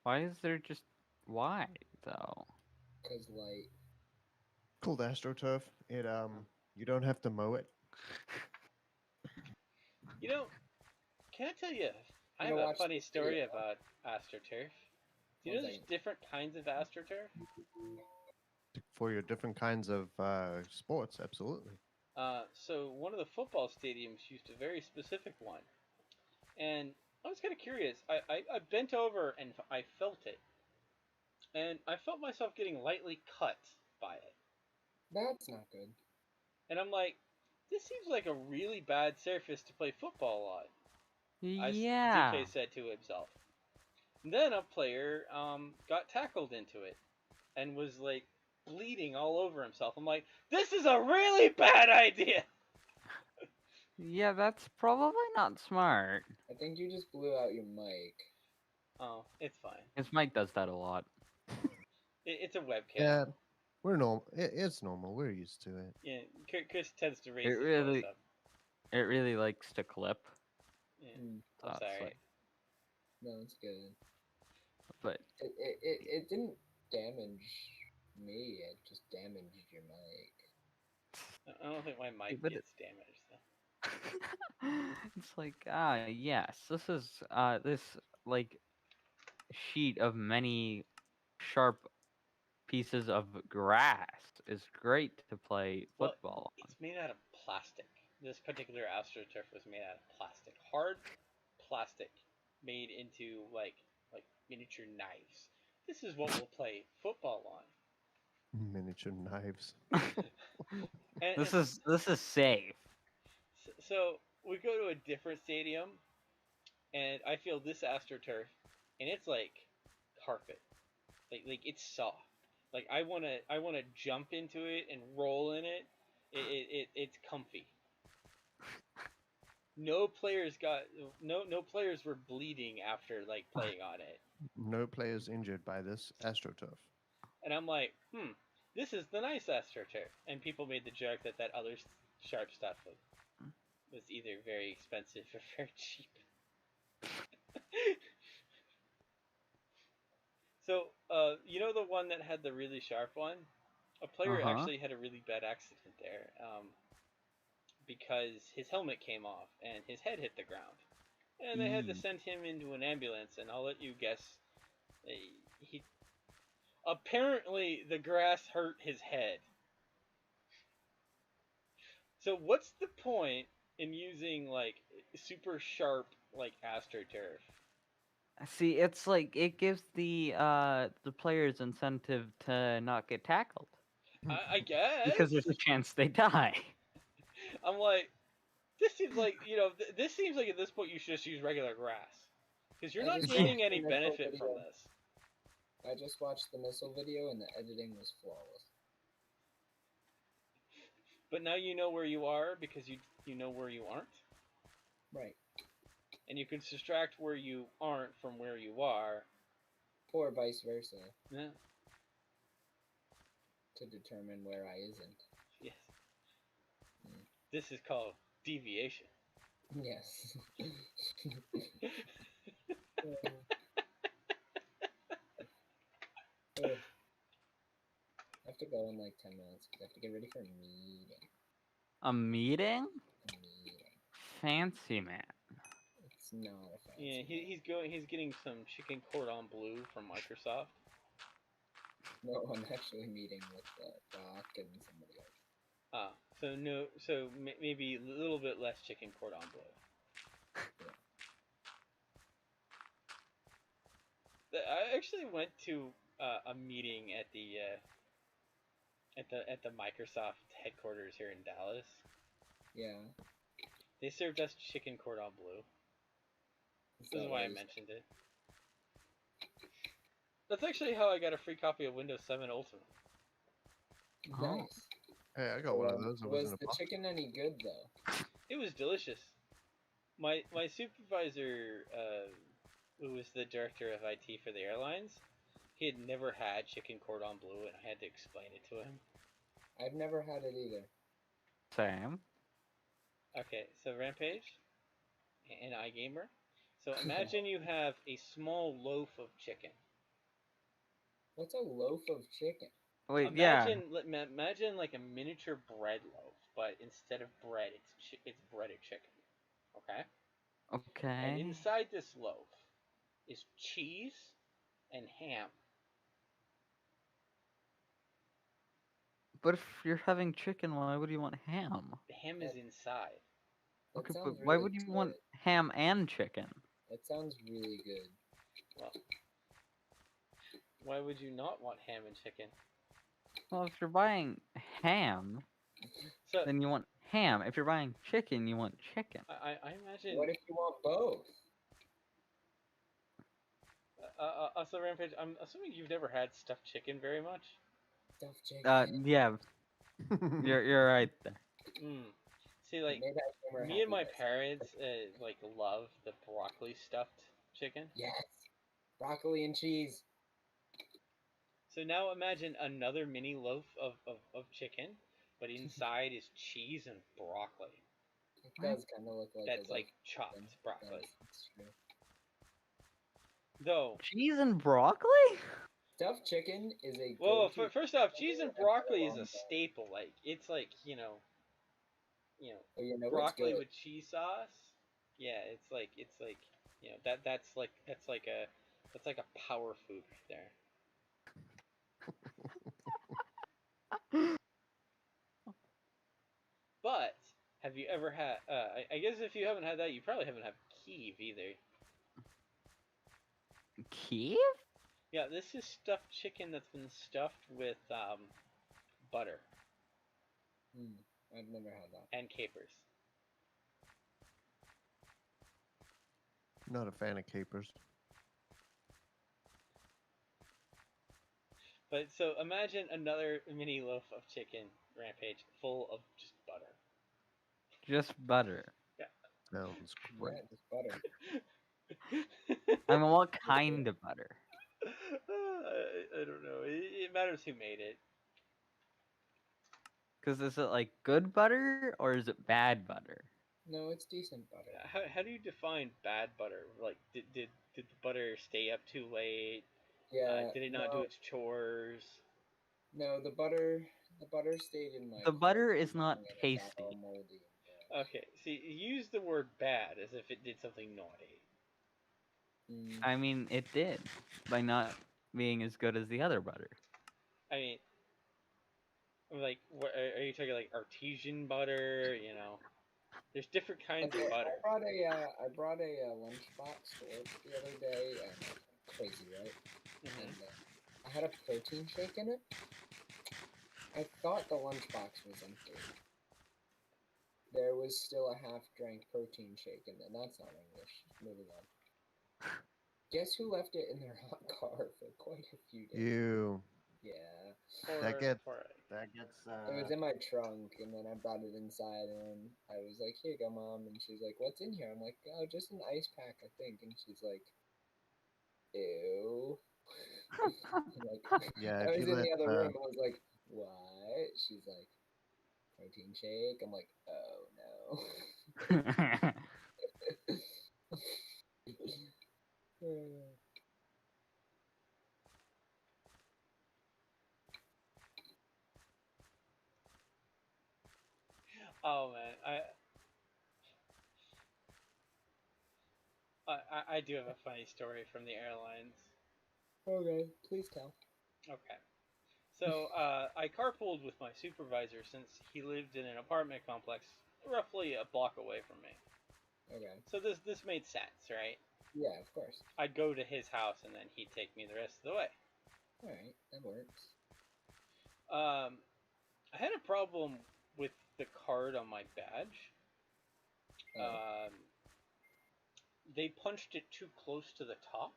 Why is there just... Why, though? Because, like... Called AstroTurf. It, you don't have to mow it. You know, can I tell you, I have a funny story about AstroTurf. Do you know there's different kinds of AstroTurf? For your different kinds of sports, absolutely. So one of the football stadiums used a very specific one. And I was kind of curious. I bent over and I felt it. And I felt myself getting lightly cut by it. That's not good. And I'm like, this seems like a really bad surface to play football on. Yeah. DK said to himself. And then a player got tackled into it and was like bleeding all over himself. I'm like, this is a really bad idea. Yeah, that's probably not smart. I think you just blew out your mic. Oh, it's fine. His mic does that a lot. It's a webcam. Yeah, we're normal. It's normal. We're used to it. Yeah, Chris tends to raise It his really, voice up. it really likes to clip. Yeah, Mm, So that's it's alright. like, no, it's good. but It didn't damage me. It just damaged your mic. I don't think my mic but gets damaged though. it's like yes, this is this like sheet of many sharp pieces of grass is great to play Well, football on. it's made out of plastic. This particular AstroTurf was made out of plastic, hard plastic, made into like miniature knives. This is what we'll play football on. Miniature knives. This is safe. So we go to a different stadium, and I feel this AstroTurf, and it's like carpet, like it's soft. Like I wanna jump into it and roll in it. It's comfy. No players were bleeding after like playing on it. No players injured by this AstroTurf. And I'm like, this is the nice AstroTurf. And people made the joke that other sharp stuff was either very expensive or very cheap. So, you know the one that had the really sharp one? A player actually had a really bad accident there, because his helmet came off and his head hit the ground. And they had to send him into an ambulance, and I'll let you guess. He apparently the grass hurt his head. So what's the point in using like super sharp like AstroTurf? See, it's like it gives the players incentive to not get tackled I guess because there's a chance they die. I'm like, this seems like this seems like at this point you should just use regular grass because you're not gaining any benefit from this. I just watched the missile video and the editing was flawless. But now you know where you are because you know where you aren't. Right. And you can subtract where you aren't from where you are. Or vice versa. Yeah. To determine where I isn't. Yes. This is called deviation. Yes. I have to go in like 10 minutes because I have to get ready for a meeting. A meeting? A meeting. Fancy man. It's not a fancy. Yeah, he's getting some chicken cordon bleu from Microsoft. No, I'm actually meeting with Doc and somebody else. So maybe a little bit less chicken cordon bleu. Yeah. I actually went to a meeting at the Microsoft headquarters here in Dallas. Yeah. They served us chicken cordon bleu. This is why I mentioned it. That's actually how I got a free copy of Windows 7 Ultimate. Nice. Hey, I got one of those. Was the chicken any good though? It was delicious. My supervisor, who was the director of IT for the airlines, he had never had chicken cordon bleu, and I had to explain it to him. I've never had it either. Same. Okay, so Rampage and iGamer. So imagine you have a small loaf of chicken. What's a loaf of chicken? Wait, Imagine like a miniature bread loaf, but instead of bread, it's breaded chicken. Okay. Okay. And inside this loaf is cheese and ham. But if you're having chicken, why would you want ham? The ham is inside. Okay, but why would you want ham and chicken? That sounds really good. Well, why would you not want ham and chicken? Well, if you're buying ham, then you want ham. If you're buying chicken, you want chicken. I imagine. What if you want both? Also, Rampage, I'm assuming you've never had stuffed chicken very much. Stuffed chicken. Yeah. You're right there. See, like, Maybe I came me and my happy. parents, like, love the broccoli stuffed chicken. Yes. Broccoli and cheese. So now imagine another mini loaf of chicken, but inside is cheese and broccoli. It does kind of look like That's a like loaf. chopped broccoli. That's true. Though, Cheese and broccoli? Stuffed chicken is a well, go-to. first off, cheese and broccoli is a long staple. Like, it's like, Oh, you know what's broccoli good? with cheese sauce. Yeah, it's like that's like a power food right there. But have you ever had? I guess if you haven't had that, you probably haven't had Kiev either. Kiev? Yeah, this is stuffed chicken that's been stuffed with butter I've never had that. and capers. Not a fan of capers. But so imagine another mini loaf of chicken, Rampage, full of just butter. Just butter. Sounds Yeah, great. just butter. I mean, what kind of butter? I don't know. It matters who made it. Because is it like good butter or is it bad butter? No, it's decent butter. How do you define bad butter? Like, did the butter stay up too late? Yeah. Did it not do its chores? No, the butter stayed in my. The butter is car not and it got tasty. all moldy and bad. Okay, see, use the word bad as if it did something naughty. I mean, it did by not being as good as the other butter. I mean, like, what are you talking, like artesian butter? There's different kinds of butter. I brought a lunchbox to work the other day, and crazy, right? Mhm. And I had a protein shake in it. I thought the lunchbox was empty. There was still a half-drank protein shake in there. That's not English. Moving on. Guess who left it in their hot car for quite a few days? You. Yeah. That gets. Poor- It was in my trunk, and then I brought it inside, and I was like, "Here you go, Mom." And she's like, "What's in here?" I'm like, "Oh, just an ice pack, I think." And she's like, "Ew." Like, Yeah, I if was you in let. the other room. I was like, "What?" She's like, "Protein shake." I'm like, "Oh no." Oh man, I do have a funny story from the airlines. Okay, please tell. Okay. So I carpooled with my supervisor since he lived in an apartment complex roughly a block away from me. Okay. So this made sense, right? Yeah, of course. I'd go to his house and then he'd take me the rest of the way. All right, that works. I had a problem with the card on my badge. Oh. They punched it too close to the top,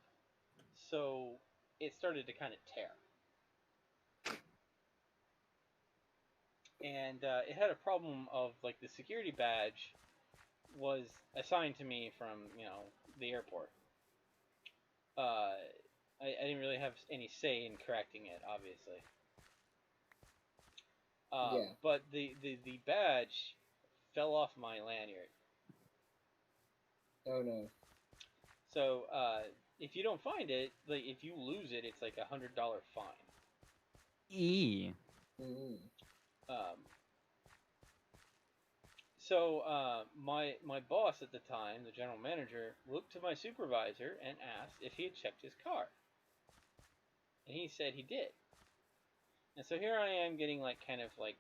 so it started to kind of tear. And it had a problem of, like, the security badge was assigned to me from, the airport. I didn't really have any say in correcting it, obviously. Yeah. But the badge fell off my lanyard. Oh no. So if you don't find it, like, if you lose it, it's like $100 fine. E. Mm-hmm. So my boss at the time, the general manager, looked to my supervisor and asked if he had checked his car, and he said he did. And so here I am getting, like, kind of like,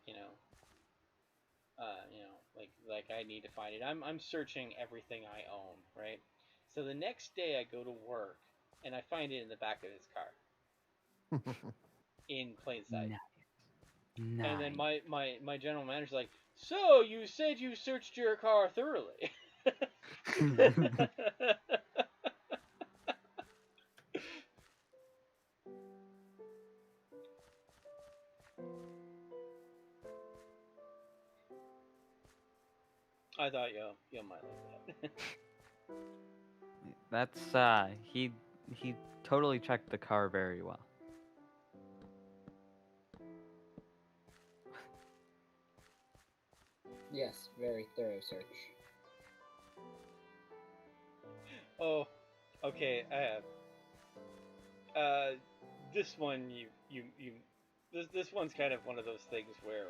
like I need to find it. I'm searching everything I own, right? So the next day I go to work and I find it in the back of his car in plain sight. Nice. Nice. And then my general manager's like, "So you said you searched your car thoroughly." you might like that. That's he totally checked the car very well. Yes, very thorough search. Oh, okay. I have. This one this one's kind of one of those things where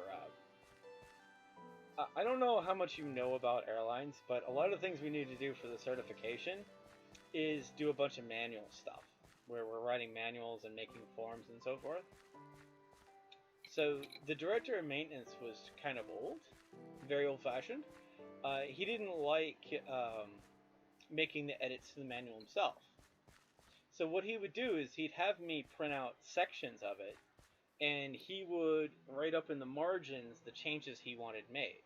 I don't know how much you know about airlines, but a lot of things we need to do for the certification is do a bunch of manual stuff, where we're writing manuals and making forms and so forth. So the director of maintenance was kind of old, very old-fashioned. He didn't like making the edits to the manual himself. So what he would do is he'd have me print out sections of it, and he would write up in the margins the changes he wanted made,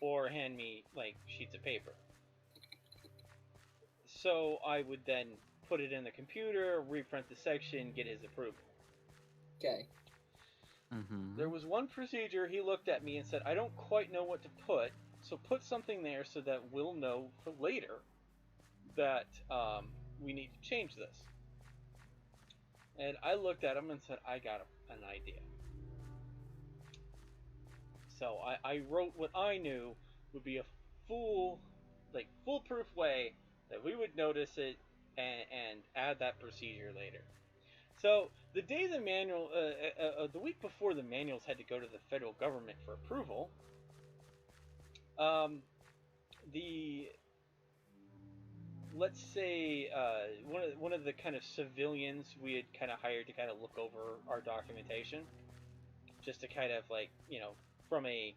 or hand me like sheets of paper. So I would then put it in the computer, reprint the section, get his approval. Okay. There was one procedure he looked at me and said, I don't quite know what to put, so put something there so that we'll know for later that we need to change this. And I looked at him and said, I got an idea. So I wrote what I knew would be a foolproof way that we would notice it and add that procedure later. So the day the manual, the week before the manuals had to go to the federal government for approval, let's say one of the kind of civilians we had kind of hired to kind of look over our documentation, just to kind of like, you know, from a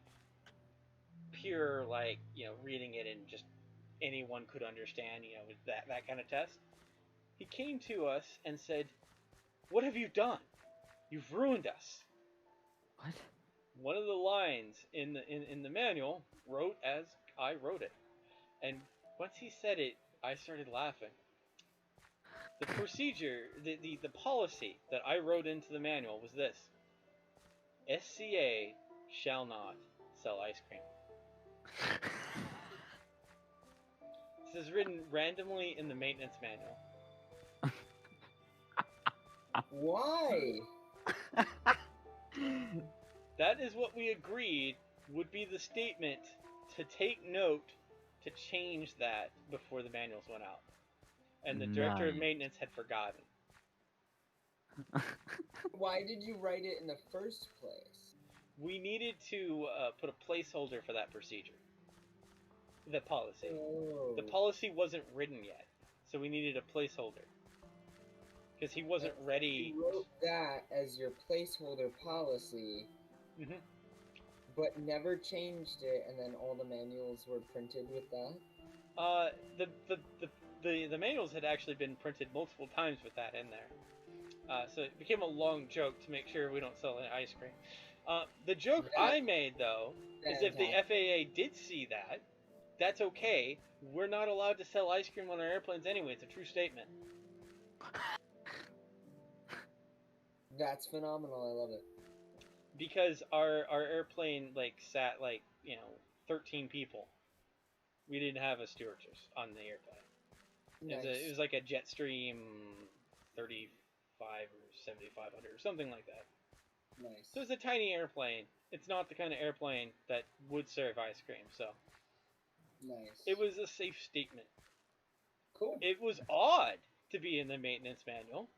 pure like, you know, reading it and just anyone could understand, you know, that kind of test. He came to us and said, "What have you done? You've ruined us." What? One of the lines in the manual wrote as I wrote it, and once he said it, I started laughing. The procedure, the policy that I wrote into the manual was this: SCA shall not sell ice cream. This is written randomly in the maintenance manual. Why? That is what we agreed would be the statement to take note to change that before the manuals went out. And the director of Nice. maintenance had forgotten. Why did you write it in the first place? We needed to put a placeholder for that procedure. The policy. Oh. The policy wasn't written yet, so we needed a placeholder. Because he wasn't ready. You wrote that as your placeholder policy, Mhm. but never changed it, and then all the manuals were printed with that? The manuals had actually been printed multiple times with that in there. So it became a long joke to make sure we don't sell any ice cream. The joke I made, though, is if the FAA did see that, that's okay. We're not allowed to sell ice cream on our airplanes anyway. It's a true statement. That's phenomenal. I love it. Because our airplane like sat like, you know, 13 people. We didn't have a stewardess on the airplane. Nice. It was like a Jetstream 35 or 7500 or something like that. Nice. So it's a tiny airplane. It's not the kind of airplane that would serve ice cream. So Nice. it was a safe statement. Cool. It was odd to be in the maintenance manual,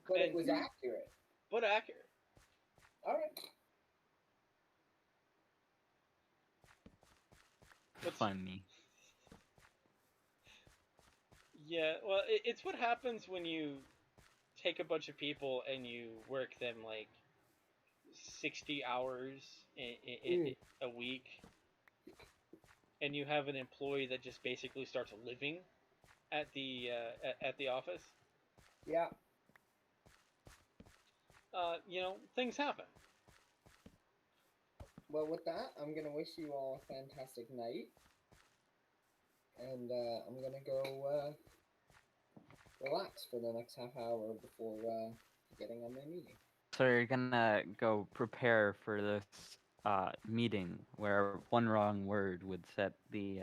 But it was accurate. but accurate. All right. Funny. Yeah, well, it's what happens when you take a bunch of people and you work them like 60 hours a week, and you have an employee that just basically starts living at the office. Yeah. You know, things happen. Well, with that, I'm going to wish you all a fantastic night. And I'm going to go relax for the next half hour before getting on my meeting. So you're gonna go prepare for this meeting where one wrong word would set the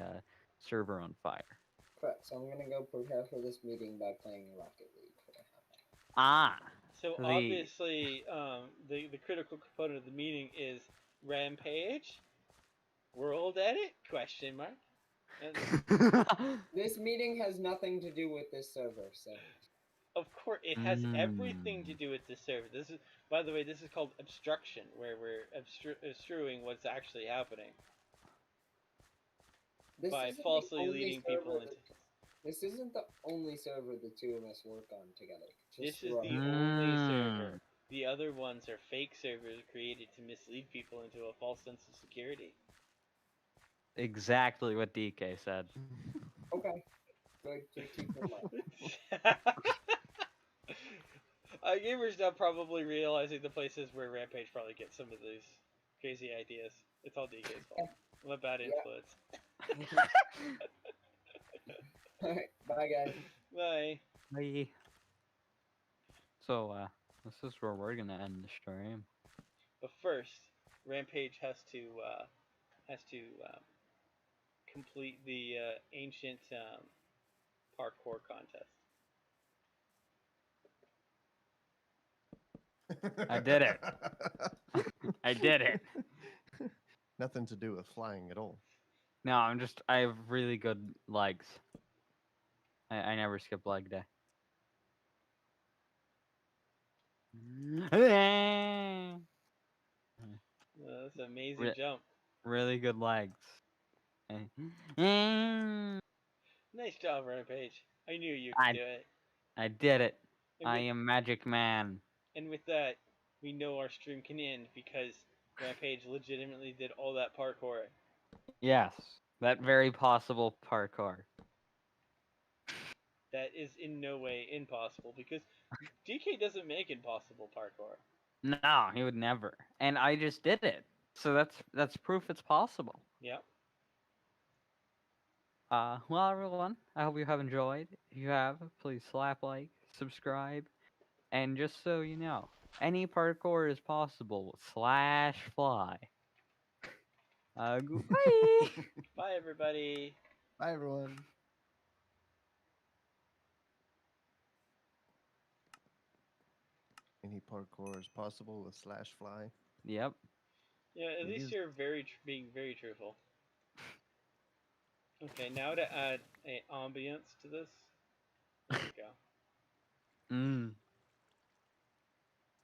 server on fire. Correct. So I'm gonna go prepare for this meeting by playing Rocket League for a half hour. Ah, So the obviously, the critical component of the meeting is Rampage, World Edit? Question mark. And This meeting has nothing to do with this server, so. of course, it has everything to do with the server. This is, by the way, this is called obstruction, where we're obstruing what's actually happening This by isn't the falsely only leading server people into. This isn't the only server the two of us work on together. This Just is so the only server. The other ones are fake servers created to mislead people into a false sense of security. Exactly what DK said. Okay. Good to keep in mind. Gamers now probably realizing the places where Rampage probably gets some of these crazy ideas. It's all DK's fault. I'm a bad influence. Alright, bye guys. Bye. Bye. So, this is where we're gonna end the stream. But first, Rampage has to complete the ancient parkour contest. I did it. I did it. Nothing to do with flying at all. No, I have really good legs. I never skip leg day. That's an amazing jump. Really good legs. Nice job, Rampage. I knew you could do it. I did it. And I am Magic Man. And with that, we know our stream can end because Rampage legitimately did all that parkour. Yes, that very possible parkour. That is in no way impossible because DK doesn't make impossible parkour. No, he would never. And I just did it. So that's proof it's possible. Yeah. Well, everyone, I hope you have enjoyed. If you have, please slap like, subscribe, and just so you know, any parkour is possible. /fly. Goodbye. Bye, everybody. Bye, everyone. Any parkour is possible with /fly. Yep. Yeah, at least you're being very truthful. Okay, now to add an ambience to this. There we go.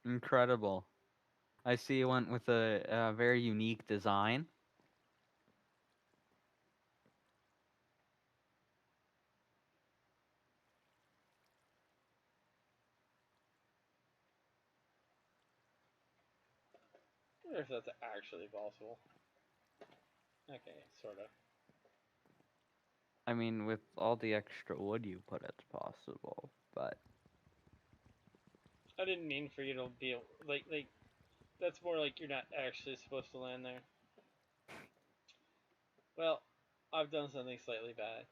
Incredible. I see you went with a very unique design. I wonder if that's actually possible. Okay, sort of. I mean, with all the extra wood you put, it's possible, but I didn't mean for you to be like that's more like you're not actually supposed to land there. Well, I've done something slightly bad.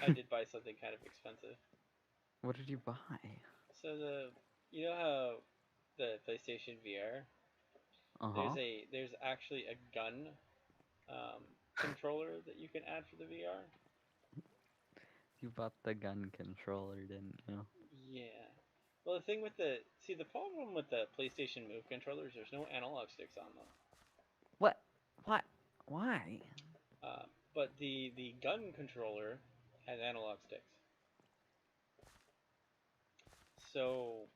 I did buy something kind of expensive. What did you buy? So you know how the PlayStation VR, there's actually a gun controller that you can add for the VR. You bought the gun controller, didn't you? Yeah. Well, the thing with the problem with the PlayStation Move controllers, there's no analog sticks on them. What? Why? But the gun controller has analog sticks. So,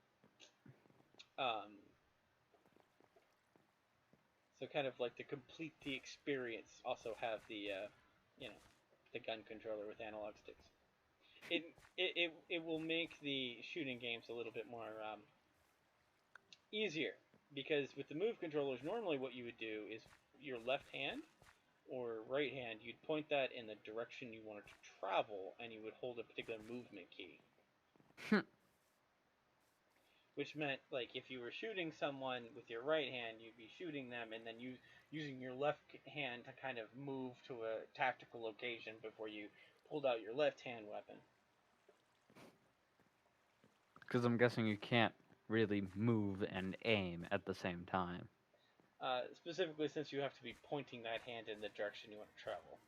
kind of like to complete the experience, also have the the gun controller with analog sticks. It will make the shooting games a little bit more easier because with the Move controllers, normally what you would do is your left hand or right hand, you'd point that in the direction you wanted to travel, and you would hold a particular movement key. Which meant, like, if you were shooting someone with your right hand, you'd be shooting them, and then using your left hand to kind of move to a tactical location before you pulled out your left hand weapon. Because I'm guessing you can't really move and aim at the same time. Specifically, since you have to be pointing that hand in the direction you want to travel.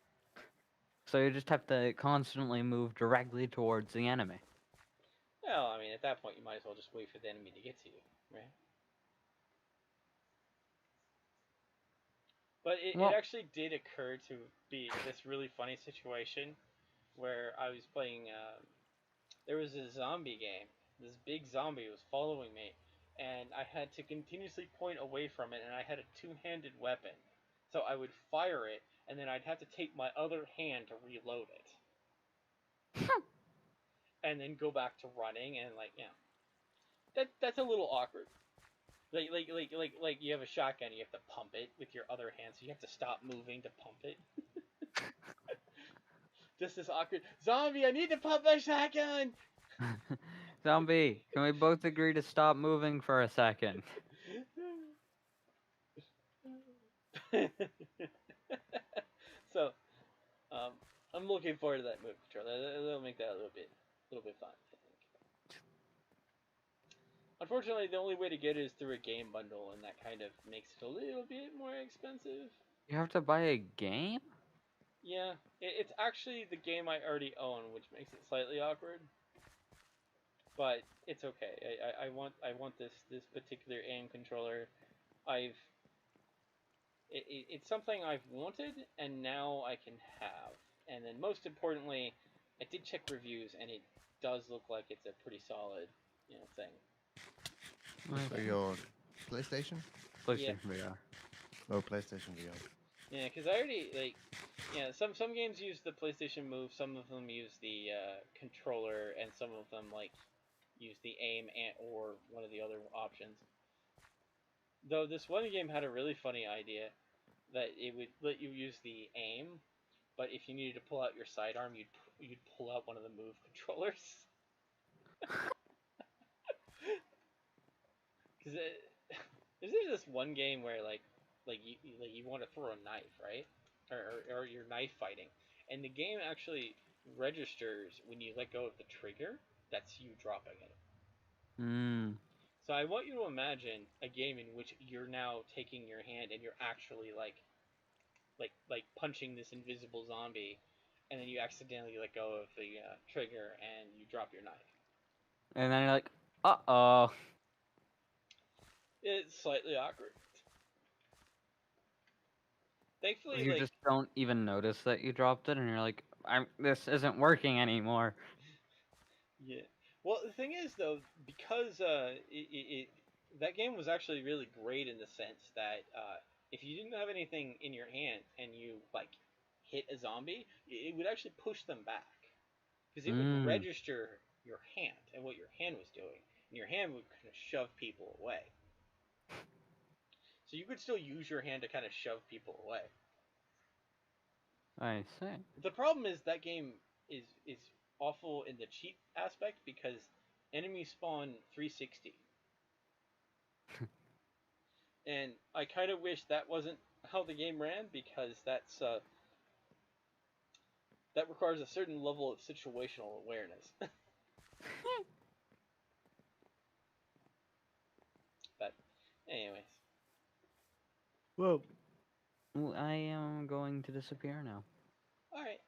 So you just have to constantly move directly towards the enemy. Well, I mean, at that point, you might as well just wait for the enemy to get to you, right? But it actually did occur to be this really funny situation where I was playing. There was a zombie game. This big zombie was following me, and I had to continuously point away from it, and I had a two-handed weapon. So I would fire it, and then I'd have to take my other hand to reload it. And then go back to running, and that's a little awkward. Like you have a shotgun, you have to pump it with your other hand, so you have to stop moving to pump it. Just this awkward zombie. I need to pump my shotgun. Zombie, can we both agree to stop moving for a second? So, I'm looking forward to that move control. That'll make that a little bit fun, I think. Unfortunately, the only way to get it is through a game bundle, and that kind of makes it a little bit more expensive. You have to buy a game? Yeah, it's actually the game I already own, which makes it slightly awkward. But it's okay. I want this particular aim controller. It's something I've wanted, and now I can have. And then most importantly, I did check reviews, and it does look like it's a pretty solid, thing. For your PlayStation? PlayStation VR. Oh, PlayStation VR. Yeah, because I already some games use the PlayStation Move, some of them use the controller, and some of them use the aim or one of the other options. Though this one game had a really funny idea that it would let you use the aim, but if you needed to pull out your sidearm, you'd pull out one of the move controllers. Because there's this one game where you want to throw a knife, right? Or you're knife fighting, and the game actually registers when you let go of the trigger. That's you dropping it. So I want you to imagine a game in which you're now taking your hand and you're actually like punching this invisible zombie, and then you accidentally let go of the trigger and you drop your knife. And then you're like, uh-oh. It's slightly awkward. Thankfully, You just don't even notice that you dropped it, and you're like, this isn't working anymore. Yeah. Well, the thing is, though, because that game was actually really great in the sense that if you didn't have anything in your hand and you hit a zombie, it would actually push them back because it would register your hand and what your hand was doing, and your hand would kind of shove people away. So you could still use your hand to kind of shove people away. I see. The problem is that game is awful in the cheat aspect because enemies spawn 360. And I kind of wish that wasn't how the game ran, because that requires a certain level of situational awareness. But anyways. Well, I am going to disappear now. Alright.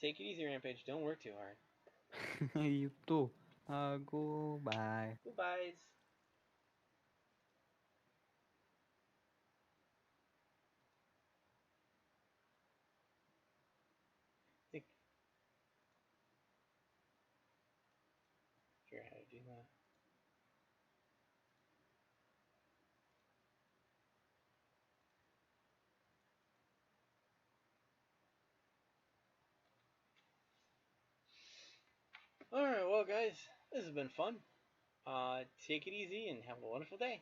Take it easy, Rampage. Don't work too hard. You too. Goodbye. Goodbyes. Figure out how to do that. Alright, well guys, this has been fun. Take it easy and have a wonderful day.